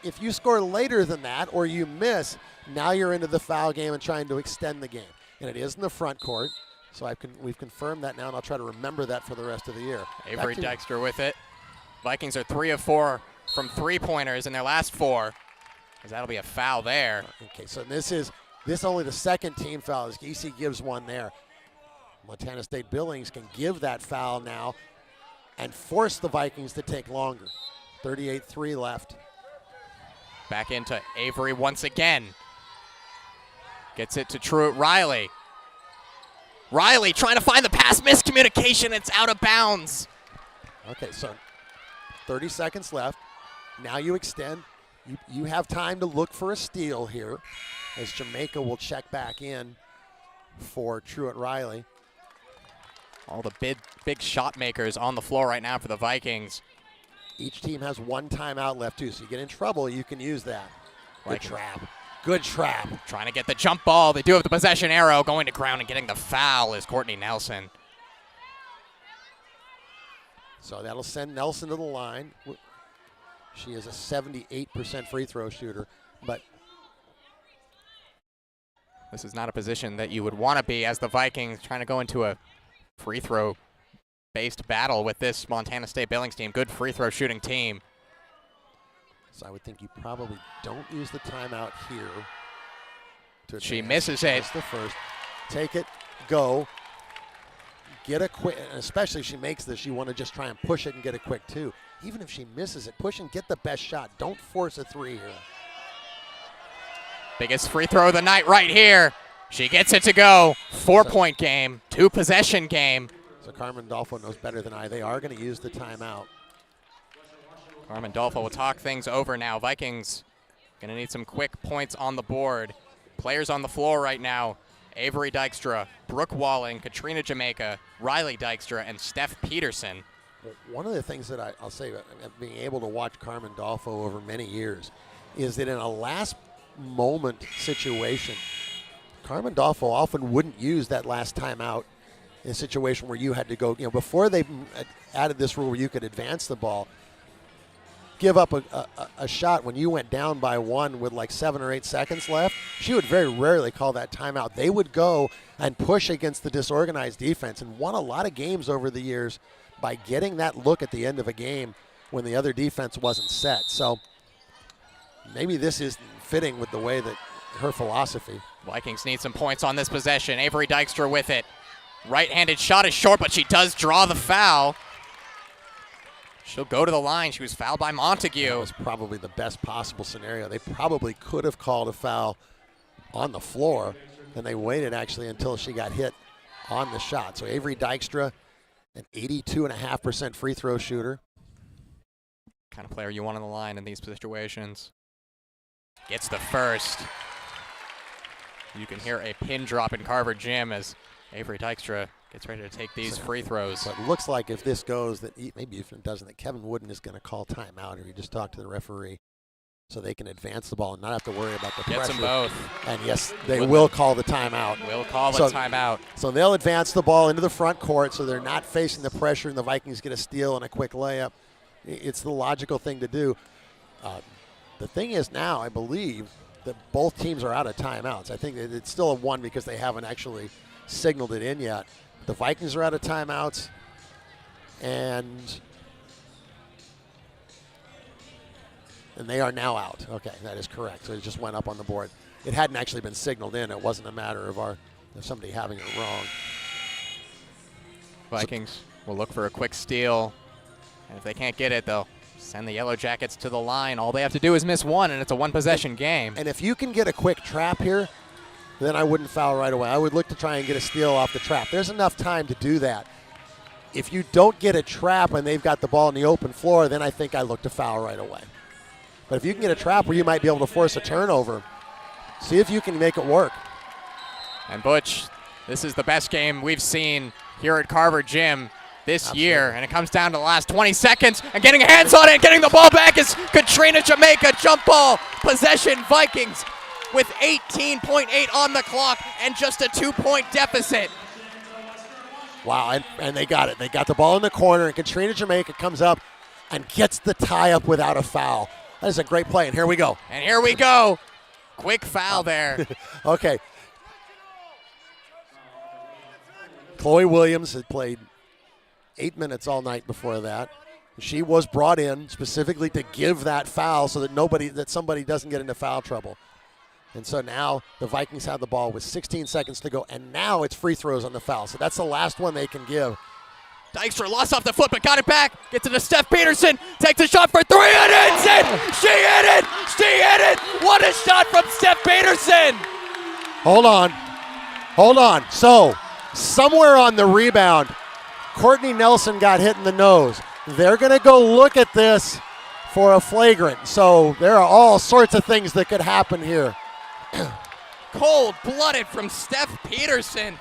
If you score later than that or you miss, now you're into the foul game and trying to extend the game. And it is in the front court, so we've confirmed that now, and I'll try to remember that for the rest of the year. Avery Dykstra with it. Vikings are 3 of 4 from three-pointers in their last 4, because that'll be a foul there. Okay, so this is only the second team foul as Giese gives one there. Montana State Billings can give that foul now and force the Vikings to take longer. 38-3 left. Back into Avery once again. Gets it to Truett Riley. Riley trying to find the pass, miscommunication, it's out of bounds. Okay, so 30 seconds left. Now you extend. You have time to look for a steal here as Jamaica will check back in for Truett Riley. All the big shot makers on the floor right now for the Vikings. Each team has 1 timeout left too, so you get in trouble, you can use that. Good trap. Good trap. Trying to get the jump ball. They do have the possession arrow. Going to ground and getting the foul is Courtney Nelson. So that'll send Nelson to the line. She is a 78% free throw shooter, but this is not a position that you would want to be as the Vikings trying to go into a free throw based battle with this Montana State Billings team. Good free throw shooting team. So I would think you probably don't use the timeout here. She misses it. That's the first. Take it, go. Get a quick, and especially if she makes this, you want to just try and push it and get a quick 2. Even if she misses it, push and get the best shot. Don't force a 3 here. Biggest free throw of the night right here. She gets it to go. 4-point game, 2-possession game. So Carmen Dolfo knows better than I. They are going to use the timeout. Carmen Dolfo will talk things over now. Vikings going to need some quick points on the board. Players on the floor right now. Avery Dykstra, Brooke Walling, Katrina Jamaica, Riley Dykstra, and Steph Peterson. One of the things that I'll say, being able to watch Carmen Dolfo over many years, is that in a last moment situation, Carmen Dolfo often wouldn't use that last timeout in a situation where you had to go, before they added this rule where you could advance the ball, give up a shot when you went down by 1 with like 7 or 8 seconds left, she would very rarely call that timeout. They would go and push against the disorganized defense and won a lot of games over the years by getting that look at the end of a game when the other defense wasn't set. So maybe this is fitting with the way that her philosophy. Vikings need some points on this possession. Avery Dykstra with it. Right-handed shot is short, but she does draw the foul. She'll go to the line. She was fouled by Montague. That was probably the best possible scenario. They probably could have called a foul on the floor, and they waited actually until she got hit on the shot. So Avery Dykstra, an 82.5% free throw shooter. Kind of player you want on the line in these situations. Gets the first. You can hear a pin drop in Carver Gym as Avery Dykstra gets ready to take these free throws. So it looks like if this goes, that maybe if it doesn't, that Kevin Wooden is going to call timeout, or he just talked to the referee so they can advance the ball and not have to worry about the pressure. Gets them both. And yes, they will call the timeout. Will call the timeout. So they'll advance the ball into the front court so they're not facing the pressure and the Vikings get a steal and a quick layup. It's the logical thing to do. The thing is now, I believe, that both teams are out of timeouts. I think it's still a 1 because they haven't actually signaled it in yet. The Vikings are out of timeouts, and they are now out. Okay, that is correct. So it just went up on the board. It hadn't actually been signaled in. It wasn't a matter of somebody having it wrong. Vikings will look for a quick steal, and if they can't get it, they'll send the Yellow Jackets to the line. All they have to do is miss 1, and it's a 1-possession game. And if you can get a quick trap here, then I wouldn't foul right away. I would look to try and get a steal off the trap. There's enough time to do that. If you don't get a trap and they've got the ball in the open floor, then I think I look to foul right away. But if you can get a trap where you might be able to force a turnover, see if you can make it work. And Butch, this is the best game we've seen here at Carver Gym this year, and it comes down to the last 20 seconds, and getting hands on it, getting the ball back is Katrina Jamaica. Jump ball, possession Vikings with 18.8 on the clock and just a 2-point deficit. Wow, and they got it. They got the ball in the corner, and Katrina Jamaica comes up and gets the tie up without a foul. That is a great play, and here we go. And here we go. Quick foul there. Okay. Chloe Williams had played 8 minutes all night before that. She was brought in specifically to give that foul so that somebody doesn't get into foul trouble. And so now the Vikings have the ball with 16 seconds to go, and now it's free throws on the foul. So that's the last one they can give. Dykstra lost off the foot, but got it back. Gets it to Steph Peterson. Takes a shot for three, and it's it! She hit it! She hit it! What a shot from Steph Peterson! Hold on. So somewhere on the rebound, Courtney Nelson got hit in the nose. They're going to go look at this for a flagrant. So there are all sorts of things that could happen here. Cold-blooded from Steph Peterson.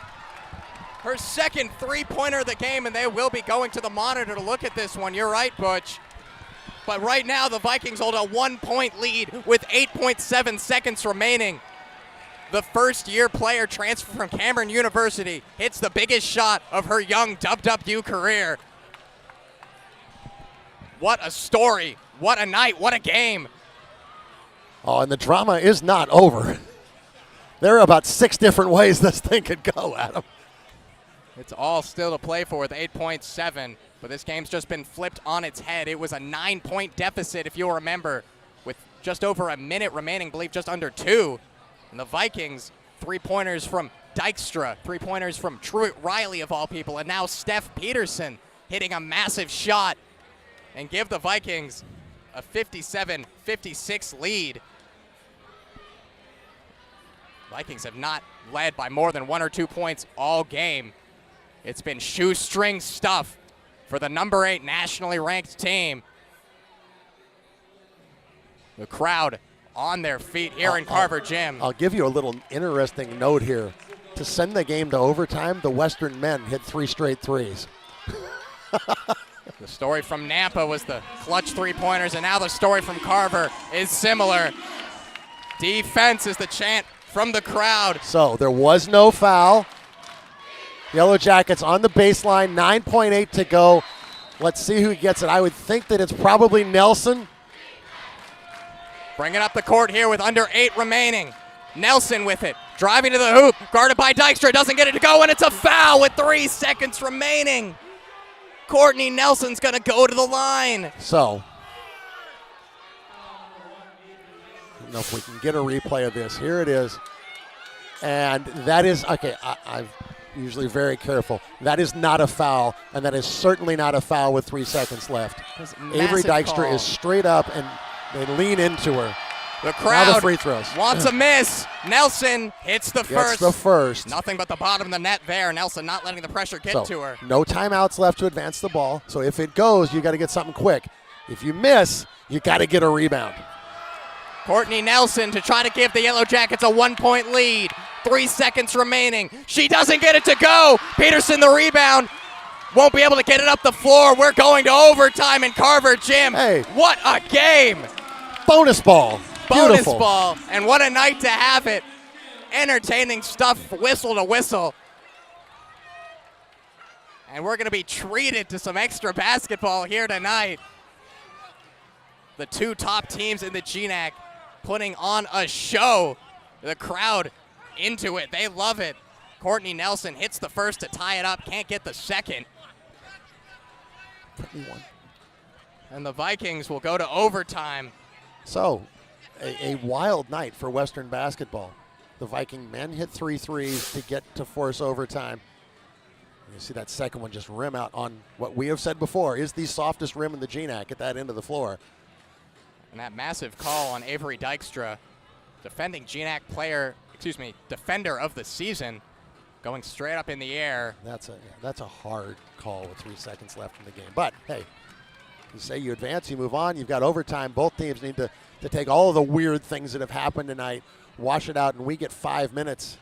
Her second three-pointer of the game, and they will be going to the monitor to look at this one. You're right, Butch. But right now, the Vikings hold a 1-point lead with 8.7 seconds remaining. The first-year player transfer from Cameron University hits the biggest shot of her young WWU career. What a story. What a night. What a game. Oh, and the drama is not over. There are about 6 different ways this thing could go, Adam. It's all still to play for with 8.7, but this game's just been flipped on its head. It was a 9-point deficit, if you'll remember, with just over a minute remaining, I believe just under 2. And the Vikings, 3-pointers from Dykstra, 3-pointers from Truett Riley, of all people, and now Steph Peterson hitting a massive shot and give the Vikings a 57-56 lead. Vikings have not led by more than 1 or 2 points all game. It's been shoestring stuff for the number 8 nationally ranked team. The crowd on their feet here in Carver Gym. I'll give you a little interesting note here. To send the game to overtime, the Western men hit 3 straight threes. The story from Nampa was the clutch 3-pointers, and now the story from Carver is similar. Defense is the chant from the crowd. So there was no foul. Yellow Jackets on the baseline, 9.8 to go. Let's see who gets it. I would think that it's probably Nelson. Bringing up the court here with under 8 remaining. Nelson with it, driving to the hoop, guarded by Dykstra, doesn't get it to go, and it's a foul with 3 seconds remaining. Courtney Nelson's gonna go to the line. So, I don't know if we can get a replay of this. Here it is. And that is, okay, I'm usually very careful. That is not a foul, and that is certainly not a foul with 3 seconds left. Avery Dykstra is straight up, and they lean into her. The crowd now the free throws. Wants a miss. Nelson hits the first. Gets the first. Nothing but the bottom of the net there. Nelson not letting the pressure get to her. No timeouts left to advance the ball. So if it goes, you got to get something quick. If you miss, you got to get a rebound. Courtney Nelson to try to give the Yellow Jackets a 1-point lead. 3 seconds remaining. She doesn't get it to go. Peterson the rebound. Won't be able to get it up the floor. We're going to overtime in Carver Gym. Hey. What a game. Bonus ball. Bonus Beautiful. ball. And what a night to have it. Entertaining stuff, whistle to whistle. And we're going to be treated to some extra basketball here tonight. The 2 top teams in the GNAC putting on a show. The crowd into it. They love it. Courtney Nelson hits the first to tie it up. Can't get the second. And the Vikings will go to overtime. So, a wild night for Western basketball. The Viking men hit 3 threes to get to force overtime. You see that second one just rim out on what we have said before is the softest rim in the GNAC at that end of the floor. And that massive call on Avery Dykstra, defending GNAC defender of the season, going straight up in the air. That's a hard call with 3 seconds left in the game. But hey, you say you advance, you move on, you've got overtime. Both teams need to take all of the weird things that have happened tonight, wash it out, and we get 5 minutes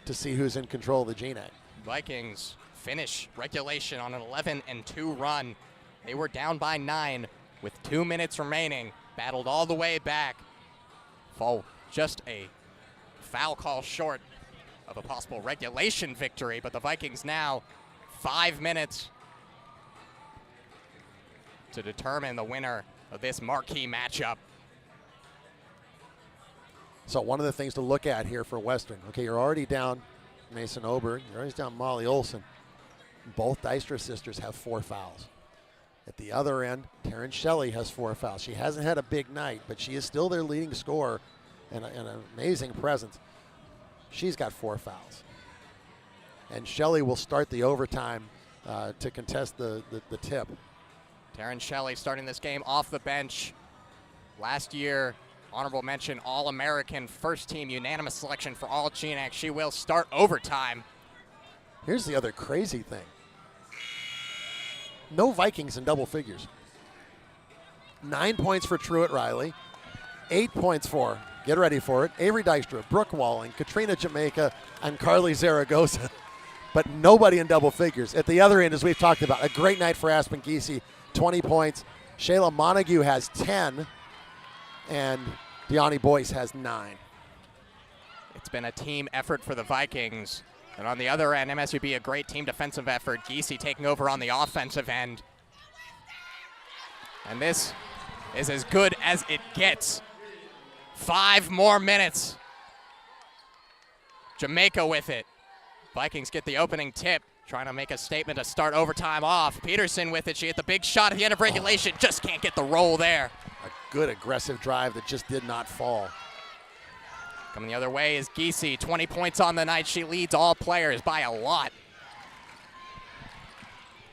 to see who's in control of the GNAC. Vikings finish regulation on an 11-2 run. They were down by 9 with 2 minutes remaining. Battled all the way back. Fall just a foul call short of a possible regulation victory, but the Vikings now 5 minutes to determine the winner of this marquee matchup. So one of the things to look at here for Western, okay, you're already down Mason Oberg, you're already down Molly Olson. Both Dijkstra sisters have 4 fouls. At the other end, Taryn Shelley has 4 fouls. She hasn't had a big night, but she is still their leading scorer and an amazing presence. She's got 4 fouls. And Shelley will start the overtime to contest the tip. Taryn Shelley starting this game off the bench. Last year, honorable mention, All-American, first team, unanimous selection for all GNAC. She will start overtime. Here's the other crazy thing. No Vikings in double figures. 9 points for Truett Riley. 8 points for, get ready for it, Avery Dijkstra, Brooke Walling, Katrina Jamaica, and Carly Zaragoza. But nobody in double figures. At the other end, as we've talked about, a great night for Aspen Geesey, 20 points. Shayla Montague has 10, and Deani Boyce has 9. It's been a team effort for the Vikings. And on the other end, MSUB, a great team defensive effort. Geesey taking over on the offensive end. And this is as good as it gets. 5 more minutes. Jamaica with it. Vikings get the opening tip, trying to make a statement to start overtime off. Peterson with it. She hit the big shot at the end of regulation. Just can't get the roll there. A good aggressive drive that just did not fall. Coming the other way is Geesey, 20 points on the night. She leads all players by a lot.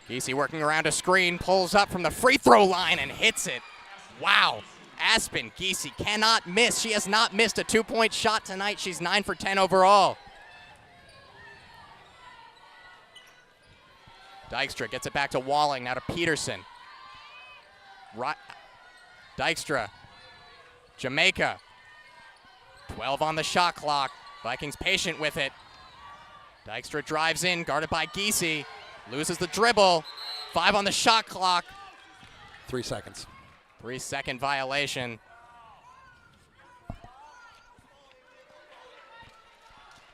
Geesey working around a screen, pulls up from the free throw line and hits it. Wow. Aspen Geesey cannot miss. She has not missed a 2-point shot tonight. She's 9 for 10 overall. Dijkstra gets it back to Walling, now to Peterson. Dijkstra, Jamaica. 12 on the shot clock. Vikings patient with it. Dijkstra drives in, guarded by Geesey. Loses the dribble. 5 on the shot clock. 3 seconds. 3-second violation.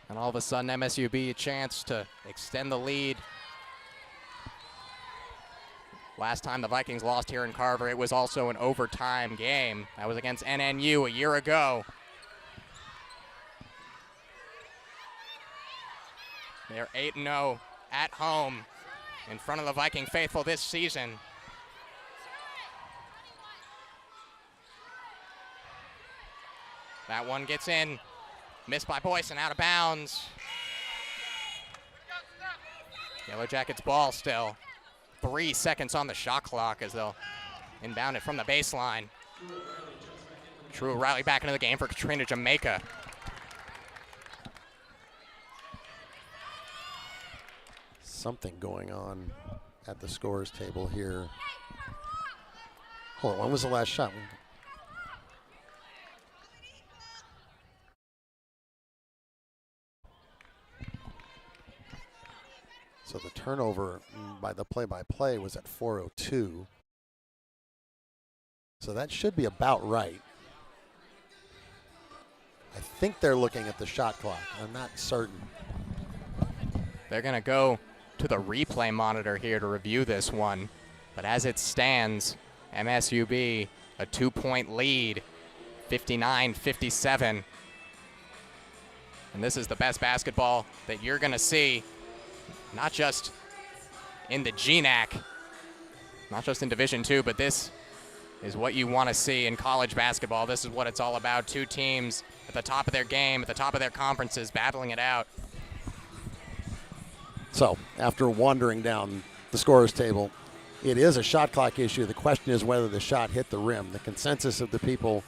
And all of a sudden, MSUB a chance to extend the lead. Last time the Vikings lost here in Carver, it was also an overtime game. That was against NNU a year ago. They're 8-0 at home in front of the Viking faithful this season. That one gets in, missed by Boyce and out of bounds. Yellow Jackets ball still. 3 seconds on the shot clock as they'll inbound it from the baseline. True Riley back into the game for Katrina Jamaica. Something going on at the scores table here. Hold on, when was the last shot? So the turnover by the play-by-play was at 4:02. So that should be about right. I think they're looking at the shot clock. I'm not certain. They're going to go to the replay monitor here to review this one. But as it stands, MSUB a 2-point lead, 59-57. And this is the best basketball that you're going to see, not just in the GNAC, not just in Division II, but this is what you want to see in college basketball. This is what it's all about. 2 teams at the top of their game, at the top of their conferences, battling it out. So after wandering down the scorers table, it is a shot clock issue. The question is whether the shot hit the rim. The consensus of the people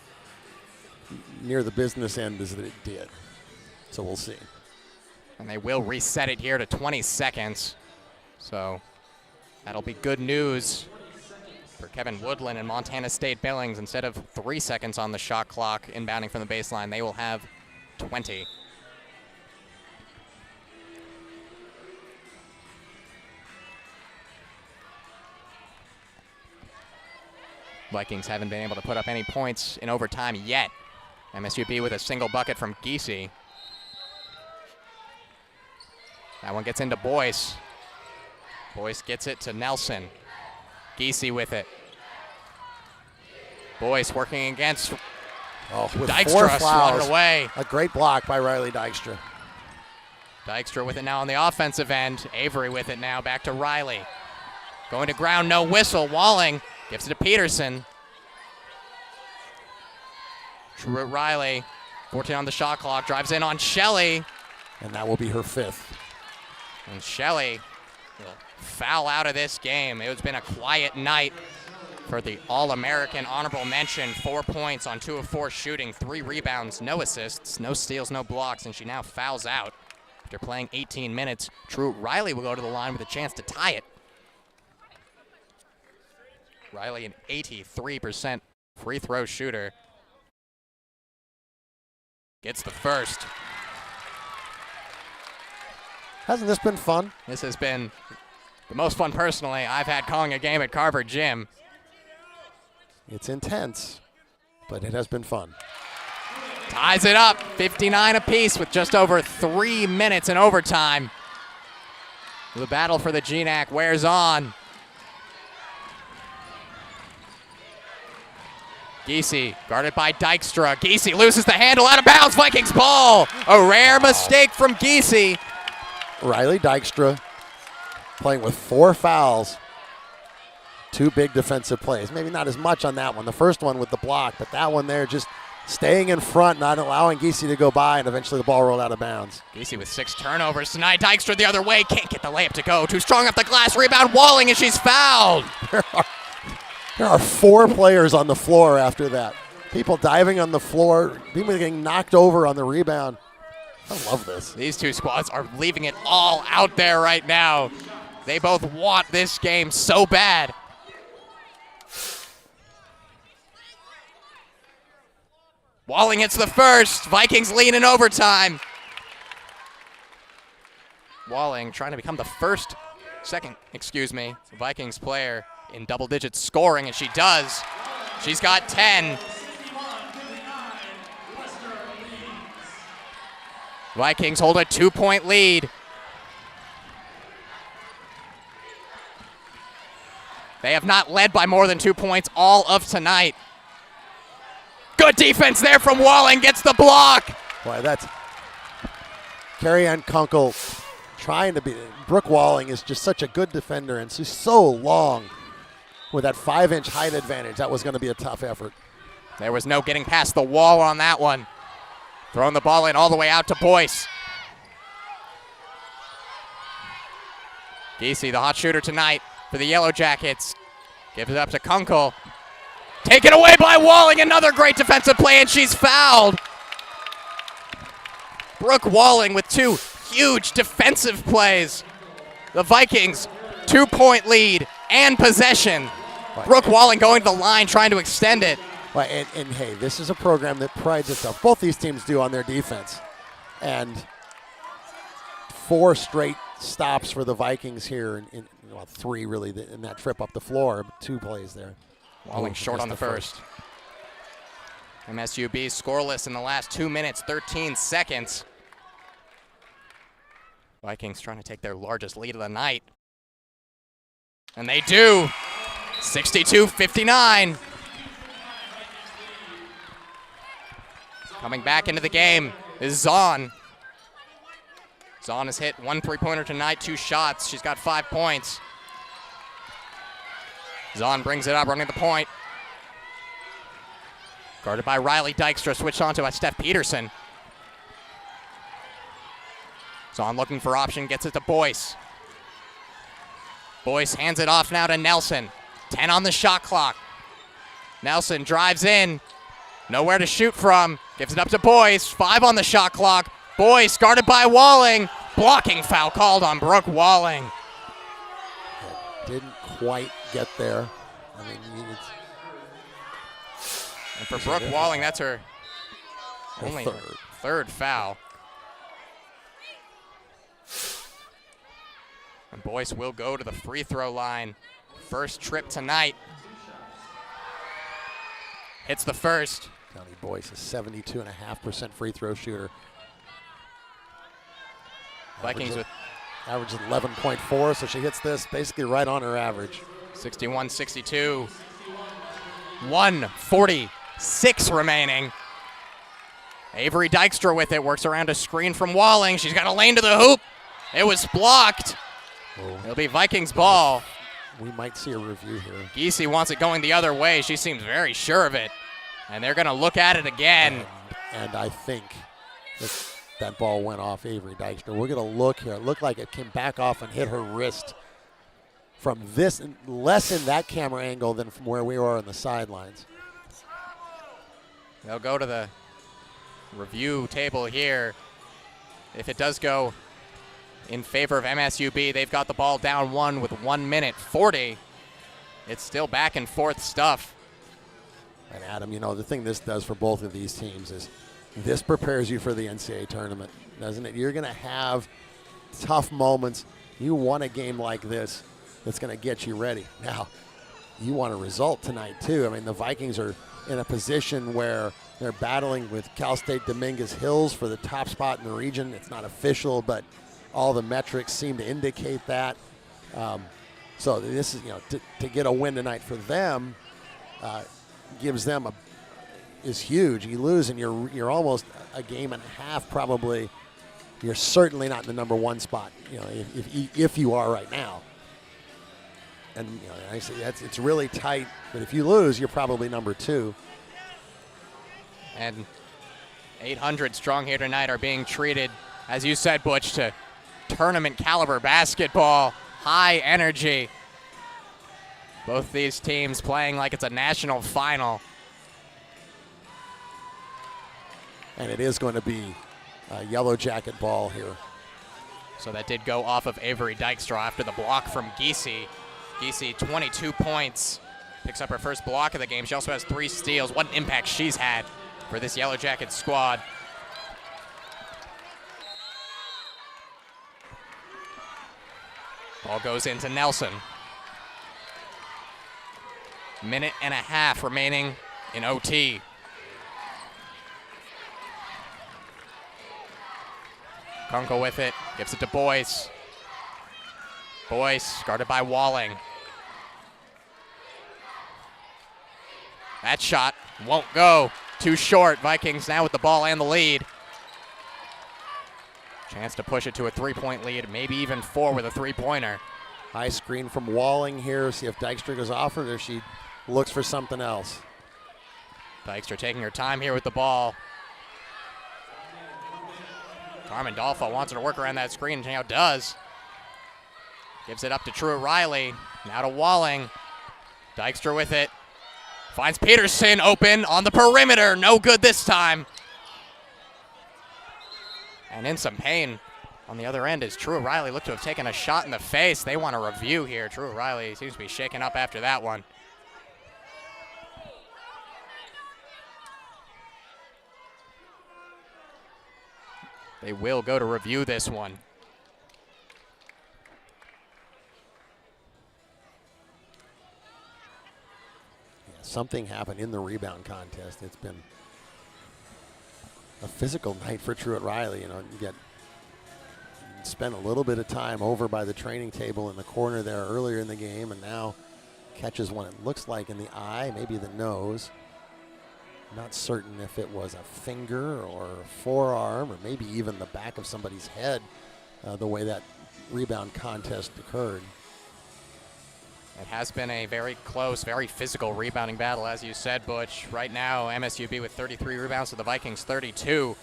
near the business end is that it did. So we'll see. And they will reset it here to 20 seconds. So that'll be good news for Kevin Woodland and Montana State Billings. Instead of 3 seconds on the shot clock inbounding from the baseline, they will have 20. Vikings haven't been able to put up any points in overtime yet. MSUB with a single bucket from Giese. That one gets into Boyce. Boyce gets it to Nelson. Giese with it. Boyce working against with Dykstra, 4 swatted fouls. away. A great block by Riley Dykstra. Dykstra with it now on the offensive end. Avery with it now, back to Riley. Going to ground, no whistle. Walling gives it to Peterson. Riley, 14 on the shot clock, drives in on Shelley. And that will be her 5th. And Shelley will foul out of this game. It's been a quiet night for the All-American honorable mention. 4 points on 2 of 4 shooting, 3 rebounds, no assists, no steals, no blocks, and she now fouls out after playing 18 minutes. True, Riley will go to the line with a chance to tie it. Riley, an 83% free throw shooter, gets the first. Hasn't this been fun? This has been the most fun personally I've had calling a game at Carver Gym. It's intense, but it has been fun. Ties it up, 59 apiece with just over 3 minutes in overtime. The battle for the GNAC wears on. Giese guarded by Dykstra. Giese loses the handle, out of bounds, Vikings ball. A rare mistake from Giese. Riley Dykstra playing with 4 fouls. 2 big defensive plays. Maybe not as much on that one. The first one with the block, but that one there just staying in front, not allowing Giese to go by, and eventually the ball rolled out of bounds. Giese with 6 turnovers tonight. Dykstra the other way, can't get the layup to go. Too strong off the glass, rebound Walling, and she's fouled. There are 4 players on the floor after that. People diving on the floor, people getting knocked over on the rebound. I love this. These 2 squads are leaving it all out there right now. They both want this game so bad. Walling hits the first. Vikings lead in overtime. Walling trying to become the second Vikings player in double digits scoring, and she does. She's got 10. Vikings hold a 2-point lead. They have not led by more than 2 points all of tonight. Good defense there from Walling, gets the block. Boy, that's Carrie Ann Kunkel trying to be. Brooke Walling is just such a good defender, and she's so long with that 5-inch height advantage. That was going to be a tough effort. There was no getting past the wall on that one. Throwing the ball in all the way out to Boyce. Giese, the hot shooter tonight for the Yellow Jackets. Gives it up to Kunkel. Taken away by Walling, another great defensive play, and she's fouled. Brooke Walling with 2 huge defensive plays. The Vikings, 2-point lead and possession. Brooke Walling going to the line, trying to extend it. Well, and hey, this is a program that prides itself. Both these teams do on their defense. And 4 straight stops for the Vikings here, in 3 really in that trip up the floor. 2 plays there. Walling short on the first. MSUB scoreless in the last 2 minutes, 13 seconds. Vikings trying to take their largest lead of the night. And they do. 62-59. Coming back into the game is Zahn. Zahn has hit 1 3-pointer tonight, 2 shots. She's got 5 points. Zahn brings it up, running the point. Guarded by Riley Dykstra, switched on to Steph Peterson. Zahn looking for option, gets it to Boyce. Boyce hands it off now to Nelson. 10 on the shot clock. Nelson drives in. Nowhere to shoot from. Gives it up to Boyce. 5 on the shot clock. Boyce guarded by Walling. Blocking foul called on Brooke Walling. Didn't quite get there. I mean, and for Brooke Walling, that's her only third foul. And Boyce will go to the free throw line. First trip tonight. hits the first. Donnie Boyce, a 72.5% free throw shooter. Vikings with averages 11.4, so she hits this basically right on her average. 61-62. 1:46 remaining. Avery Dykstra with it, works around a screen from Walling. She's got a lane to the hoop. It was blocked. It'll be Vikings ball. We might see a review here. Giese wants it going the other way. She seems very sure of it. And they're going to look at it again. And I think that ball went off Avery Dykstra. We're going to look here. It looked like it came back off and hit her wrist from this, less in that camera angle than from where we were on the sidelines. They'll go to the review table here. If it does go in favor of MSUB, they've got the ball down 1 with 1:40. It's still back and forth stuff. And Adam, you know, the thing this does for both of these teams is this prepares you for the NCAA tournament, doesn't it? You're going to have tough moments. You won a game like this that's going to get you ready. Now, you want a result tonight, too. I mean, the Vikings are in a position where they're battling with Cal State Dominguez Hills for the top spot in the region. It's not official, but all the metrics seem to indicate that. So this is, you know, to get a win tonight for them gives them is huge. You lose and you're almost a game and a half probably. You're certainly not in the number 1 spot, you know, if you are right now. And you know, I say it's really tight. But if you lose, you're probably number 2. And 800 strong here tonight are being treated, as you said, Butch, to tournament caliber basketball, high energy. Both these teams playing like it's a national final. And it is going to be a Yellow Jacket ball here. So that did go off of Avery Dykstra after the block from Giese. Giese, 22 points, picks up her first block of the game. She also has 3 steals. What an impact she's had for this Yellow Jacket squad. Ball goes into Nelson. Minute and a half remaining in OT. Kunkel with it, gives it to Boyce. Boyce guarded by Walling. That shot won't go. Too short. Vikings now with the ball and the lead. Chance to push it to a 3-point lead, maybe even 4 with a 3-pointer. High screen from Walling here. See if Dykstra goes off or if she looks for something else. Dykstra taking her time here with the ball. Carmen Dolfo wants her to work around that screen, and now does. Gives it up to Truett Riley. Now to Walling. Dykstra with it. Finds Peterson open on the perimeter. No good this time. And in some pain on the other end is Truett Riley. Looked to have taken a shot in the face. They want a review here. Truett Riley seems to be shaken up after that one. They will go to review this one. Yeah, something happened in the rebound contest. It's been a physical night for Truett Riley. You know, you spent a little bit of time over by the training table in the corner there earlier in the game, and now catches one. It looks like in the eye, maybe the nose. Not certain if it was a finger or a forearm or maybe even the back of somebody's head, the way that rebound contest occurred. It has been a very close, very physical rebounding battle, as you said, Butch. Right now, MSUB with 33 rebounds to the Vikings 32.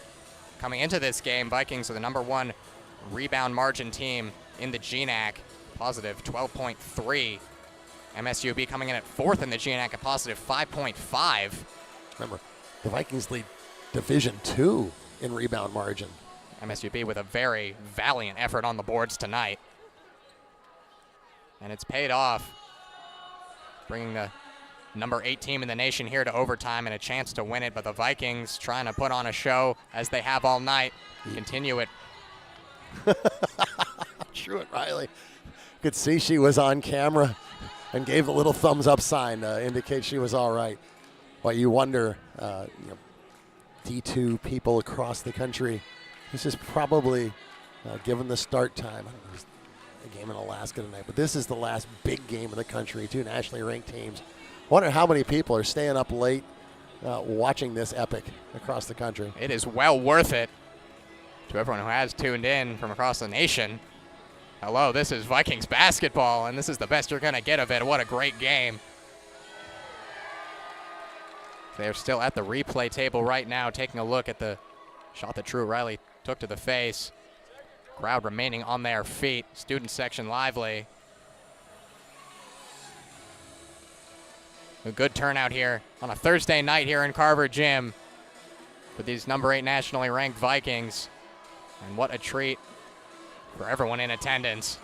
Coming into this game, Vikings are the number 1 rebound margin team in the GNAC, positive 12.3. MSUB coming in at 4th in the GNAC, a positive 5.5. Remember, the Vikings lead Division II in rebound margin. MSUB with a very valiant effort on the boards tonight. And it's paid off, bringing the number 8 team in the nation here to overtime and a chance to win it. But the Vikings trying to put on a show, as they have all night, continue it. Truett Riley. Could see she was on camera and gave a little thumbs up sign to indicate she was all right. Well, you wonder, D2 people across the country, this is probably, given the start time, there's a game in Alaska tonight, but this is the last big game of the country, 2 nationally ranked teams. Wonder how many people are staying up late watching this epic across the country. It is well worth it to everyone who has tuned in from across the nation. Hello, this is Vikings basketball, and this is the best you're going to get of it. What a great game. They're still at the replay table right now, taking a look at the shot that True Riley took to the face. Crowd remaining on their feet. Student section lively. A good turnout here on a Thursday night here in Carver Gym for these number 8 nationally ranked Vikings. And what a treat for everyone in attendance.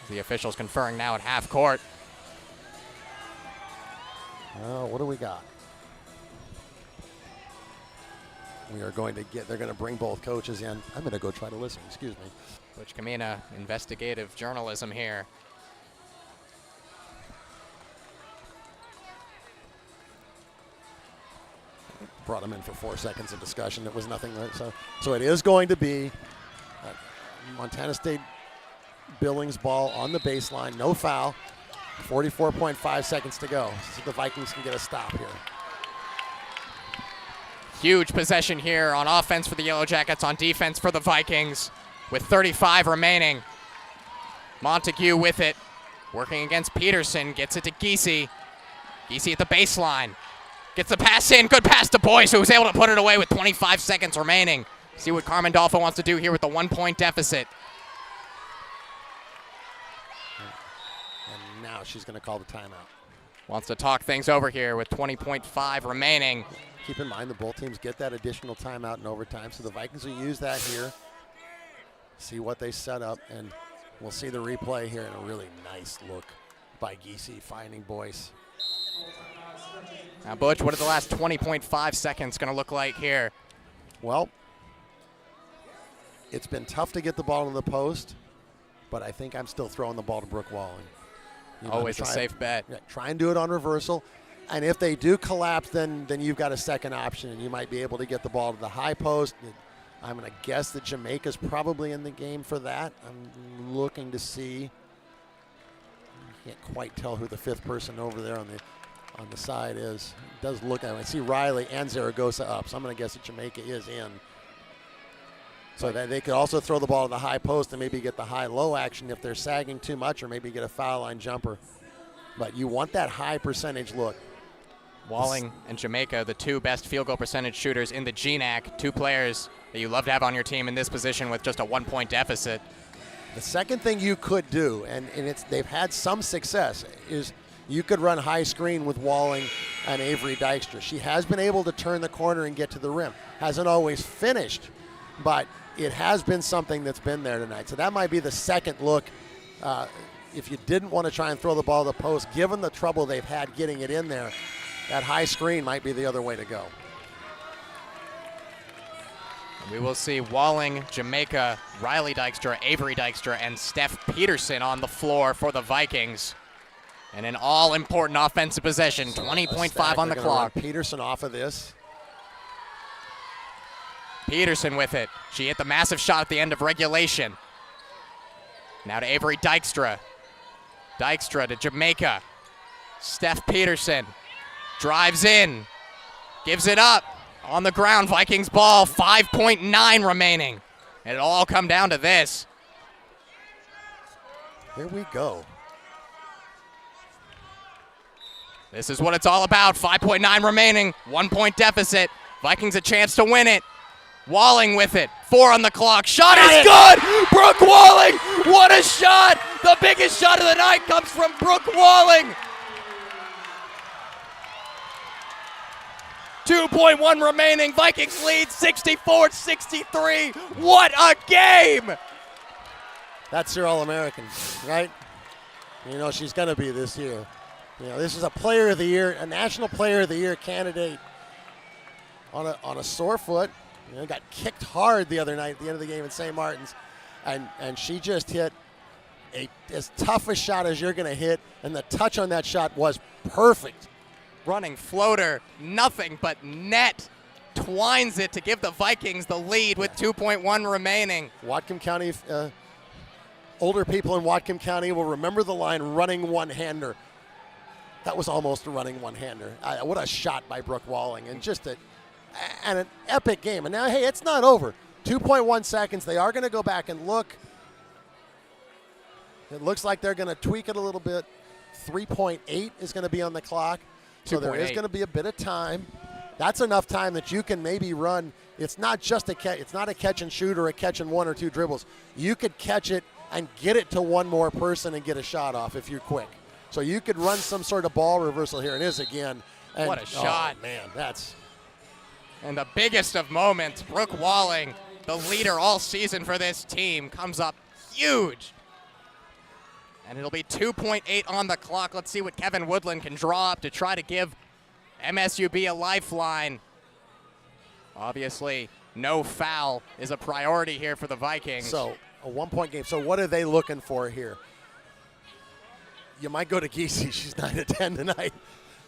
The officials conferring now at half court. What do we got? We are going to they're going to bring both coaches in. I'm going to go try to listen, excuse me. Butch Kamina, investigative journalism here. Brought him in for 4 seconds of discussion. It was nothing. So it is going to be Montana State Billings ball on the baseline. No foul. 44.5 seconds to go. So the Vikings can get a stop here. Huge possession here on offense for the Yellow Jackets, on defense for the Vikings with 35 remaining. Montague with it, working against Peterson, gets it to Giese. Giese at the baseline. Gets the pass in, good pass to Boyce, who was able to put it away with 25 seconds remaining. See what Carmen Dolphin wants to do here with the 1-point deficit. And now she's going to call the timeout. Wants to talk things over here with 20.5 remaining. Keep in mind that both teams get that additional timeout in overtime, so the Vikings will use that here. See what they set up, and we'll see the replay here, and a really nice look by Giese finding Boyce. Now, Butch, what are the last 20.5 seconds going to look like here? Well, it's been tough to get the ball to the post, but I think I'm still throwing the ball to Brooke Walling. Always a safe bet. Yeah, try and do it on reversal. And if they do collapse, then you've got a second option, and you might be able to get the ball to the high post. I'm going to guess that Jamaica's probably in the game for that. I'm looking to see. Can't quite tell who the 5th person over there on the side is. It does look at it. I see Riley and Zaragoza up, so I'm going to guess that Jamaica is in. So that they could also throw the ball to the high post and maybe get the high-low action if they're sagging too much, or maybe get a foul line jumper. But you want that high percentage look. Walling and Jamaica, the 2 best field goal percentage shooters in the GNAC, 2 players that you love to have on your team in this position with just a 1-point deficit. The second thing you could do, and they've had some success, is you could run high screen with Walling and Avery Dykstra. She has been able to turn the corner and get to the rim. Hasn't always finished, but it has been something that's been there tonight. So that might be the second look. If you didn't want to try and throw the ball to the post, given the trouble they've had getting it in there, that high screen might be the other way to go. We will see Walling, Jamaica, Riley Dykstra, Avery Dykstra, and Steph Peterson on the floor for the Vikings. And an all-important offensive possession, 20.5 on the clock. Peterson off of this. Peterson with it. She hit the massive shot at the end of regulation. Now to Avery Dykstra. Dykstra to Jamaica. Steph Peterson drives in, gives it up. On the ground, Vikings ball, 5.9 remaining. And it'll all come down to this. Here we go. This is what it's all about. 5.9 remaining, 1-point deficit. Vikings a chance to win it. Walling with it, 4 on the clock. Shot is good! Brooke Walling, what a shot! The biggest shot of the night comes from Brooke Walling. 2.1 remaining, Vikings lead 64-63. What a game! That's your All-American, right? You know, she's going to be this year. You know, this is a Player of the Year, a National Player of the Year candidate on a sore foot. You know, got kicked hard the other night at the end of the game in St. Martin's, and she just hit as tough a shot as you're going to hit, and the touch on that shot was perfect. Running floater, nothing but net. Twines it to give the Vikings the lead with 2.1 remaining. Whatcom County, older people in Whatcom County will remember the line running one-hander. That was almost a running one-hander. What a shot by Brooke Walling, and just an epic game. And now, hey, it's not over. 2.1 seconds. They are going to go back and look. It looks like they're going to tweak it a little bit. 3.8 is going to be on the clock. So there is going to be a bit of time. That's enough time that you can maybe run. It's not just it's not a catch and shoot or a catch and 1 or 2 dribbles. You could catch it and get it to one more person and get a shot off if you're quick. So you could run some sort of ball reversal here. It is again. And, what a shot. Oh, man, that's. And the biggest of moments, Brooke Walling, the leader all season for this team, comes up huge. And it'll be 2.8 on the clock. Let's see what Kevin Woodland can draw up to try to give MSUB a lifeline. Obviously, no foul is a priority here for the Vikings. So, a 1-point game. So what are they looking for here? You might go to Giese. She's 9 of 10 tonight.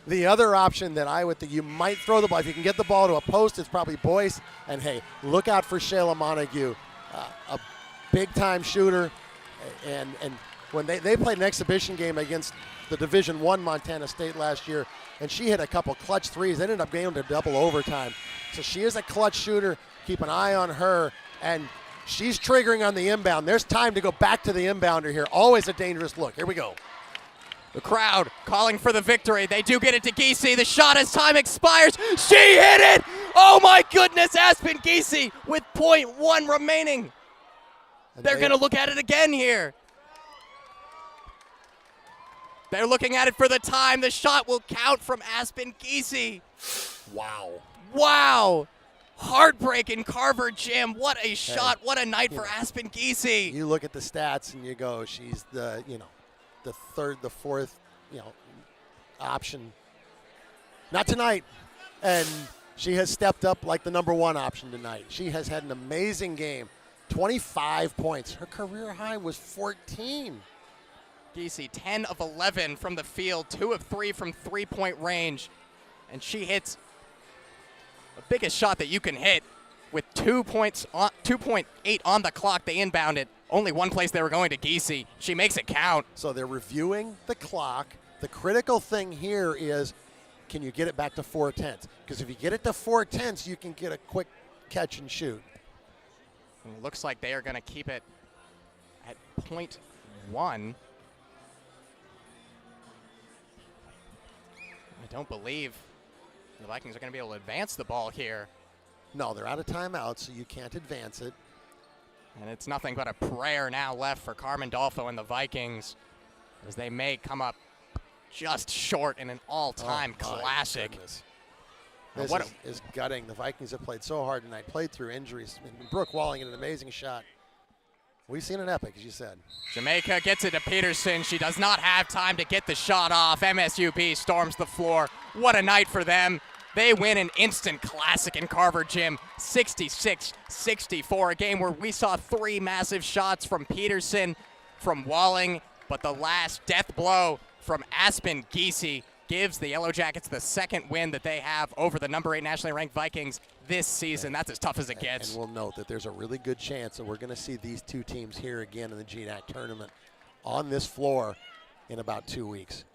The other option that I would think, you might throw the ball. If you can get the ball to a post, it's probably Boyce. And, hey, look out for Shayla Montague, a big-time shooter. And when they played an exhibition game against the Division I Montana State last year, and she hit a couple clutch threes. They ended up getting to double overtime. So she is a clutch shooter. Keep an eye on her. And she's triggering on the inbound. There's time to go back to the inbounder here. Always a dangerous look. Here we go. The crowd calling for the victory. They do get it to Giese. The shot as time expires. She hit it! Oh my goodness, Aspen Giese with 0.1 remaining. They're going to look at it again here. They're looking at it for the time. The shot will count from Aspen Giese. Wow. Wow. Heartbreaking Carver Gym. What a shot. What a night for Aspen Giese. You look at the stats and you go, she's the third, the fourth, option. Not tonight. And she has stepped up like the number 1 option tonight. She has had an amazing game. 25 points. Her career high was 14. Giese, 10 of 11 from the field, 2 of 3 from three-point range. And she hits the biggest shot that you can hit with 2.8 on the clock. They inbound it. Only one place they were going to Giese. She makes it count. So they're reviewing the clock. The critical thing here is, can you get it back to 4/10? Because if you get it to 4/10, you can get a quick catch and shoot. And it looks like they are going to keep it at 0.1. I don't believe the Vikings are going to be able to advance the ball here. No, they're out of timeout, so you can't advance it. And it's nothing but a prayer now left for Carmen Dolfo and the Vikings, as they may come up just short in an all-time classic. This is gutting. The Vikings have played so hard tonight, played through injuries. I mean, Brooke Walling, an amazing shot. We've seen an epic, as you said. Jamaica gets it to Peterson. She does not have time to get the shot off. MSUB storms the floor. What a night for them. They win an instant classic in Carver Gym, 66-64, a game where we saw 3 massive shots from Peterson, from Walling, but the last death blow from Aspen Giese gives the Yellow Jackets the second win that they have over the number 8 nationally ranked Vikings this season. That's as tough as it gets. And we'll note that there's a really good chance that we're going to see these two teams here again in the GNAC tournament on this floor in about 2 weeks.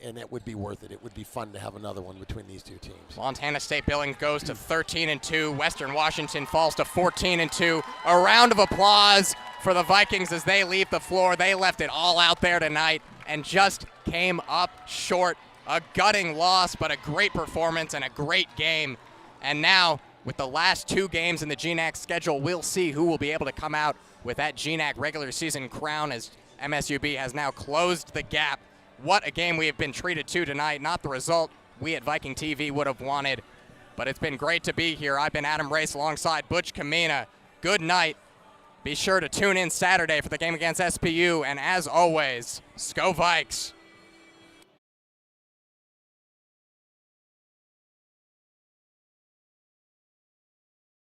And it would be worth it. It would be fun to have another one between these two teams. Montana State Billings goes to 13-2. Western Washington falls to 14-2. A round of applause for the Vikings as they leave the floor. They left it all out there tonight and just came up short. A gutting loss, but a great performance and a great game. And now, with the last 2 games in the GNAC schedule, we'll see who will be able to come out with that GNAC regular season crown, as MSUB has now closed the gap. What a game we have been treated to tonight. Not the result we at Viking TV would have wanted, but it's been great to be here. I've been Adam Race alongside Butch Kamina. Good night. Be sure to tune in Saturday for the game against SPU, and as always, Sko Vikes.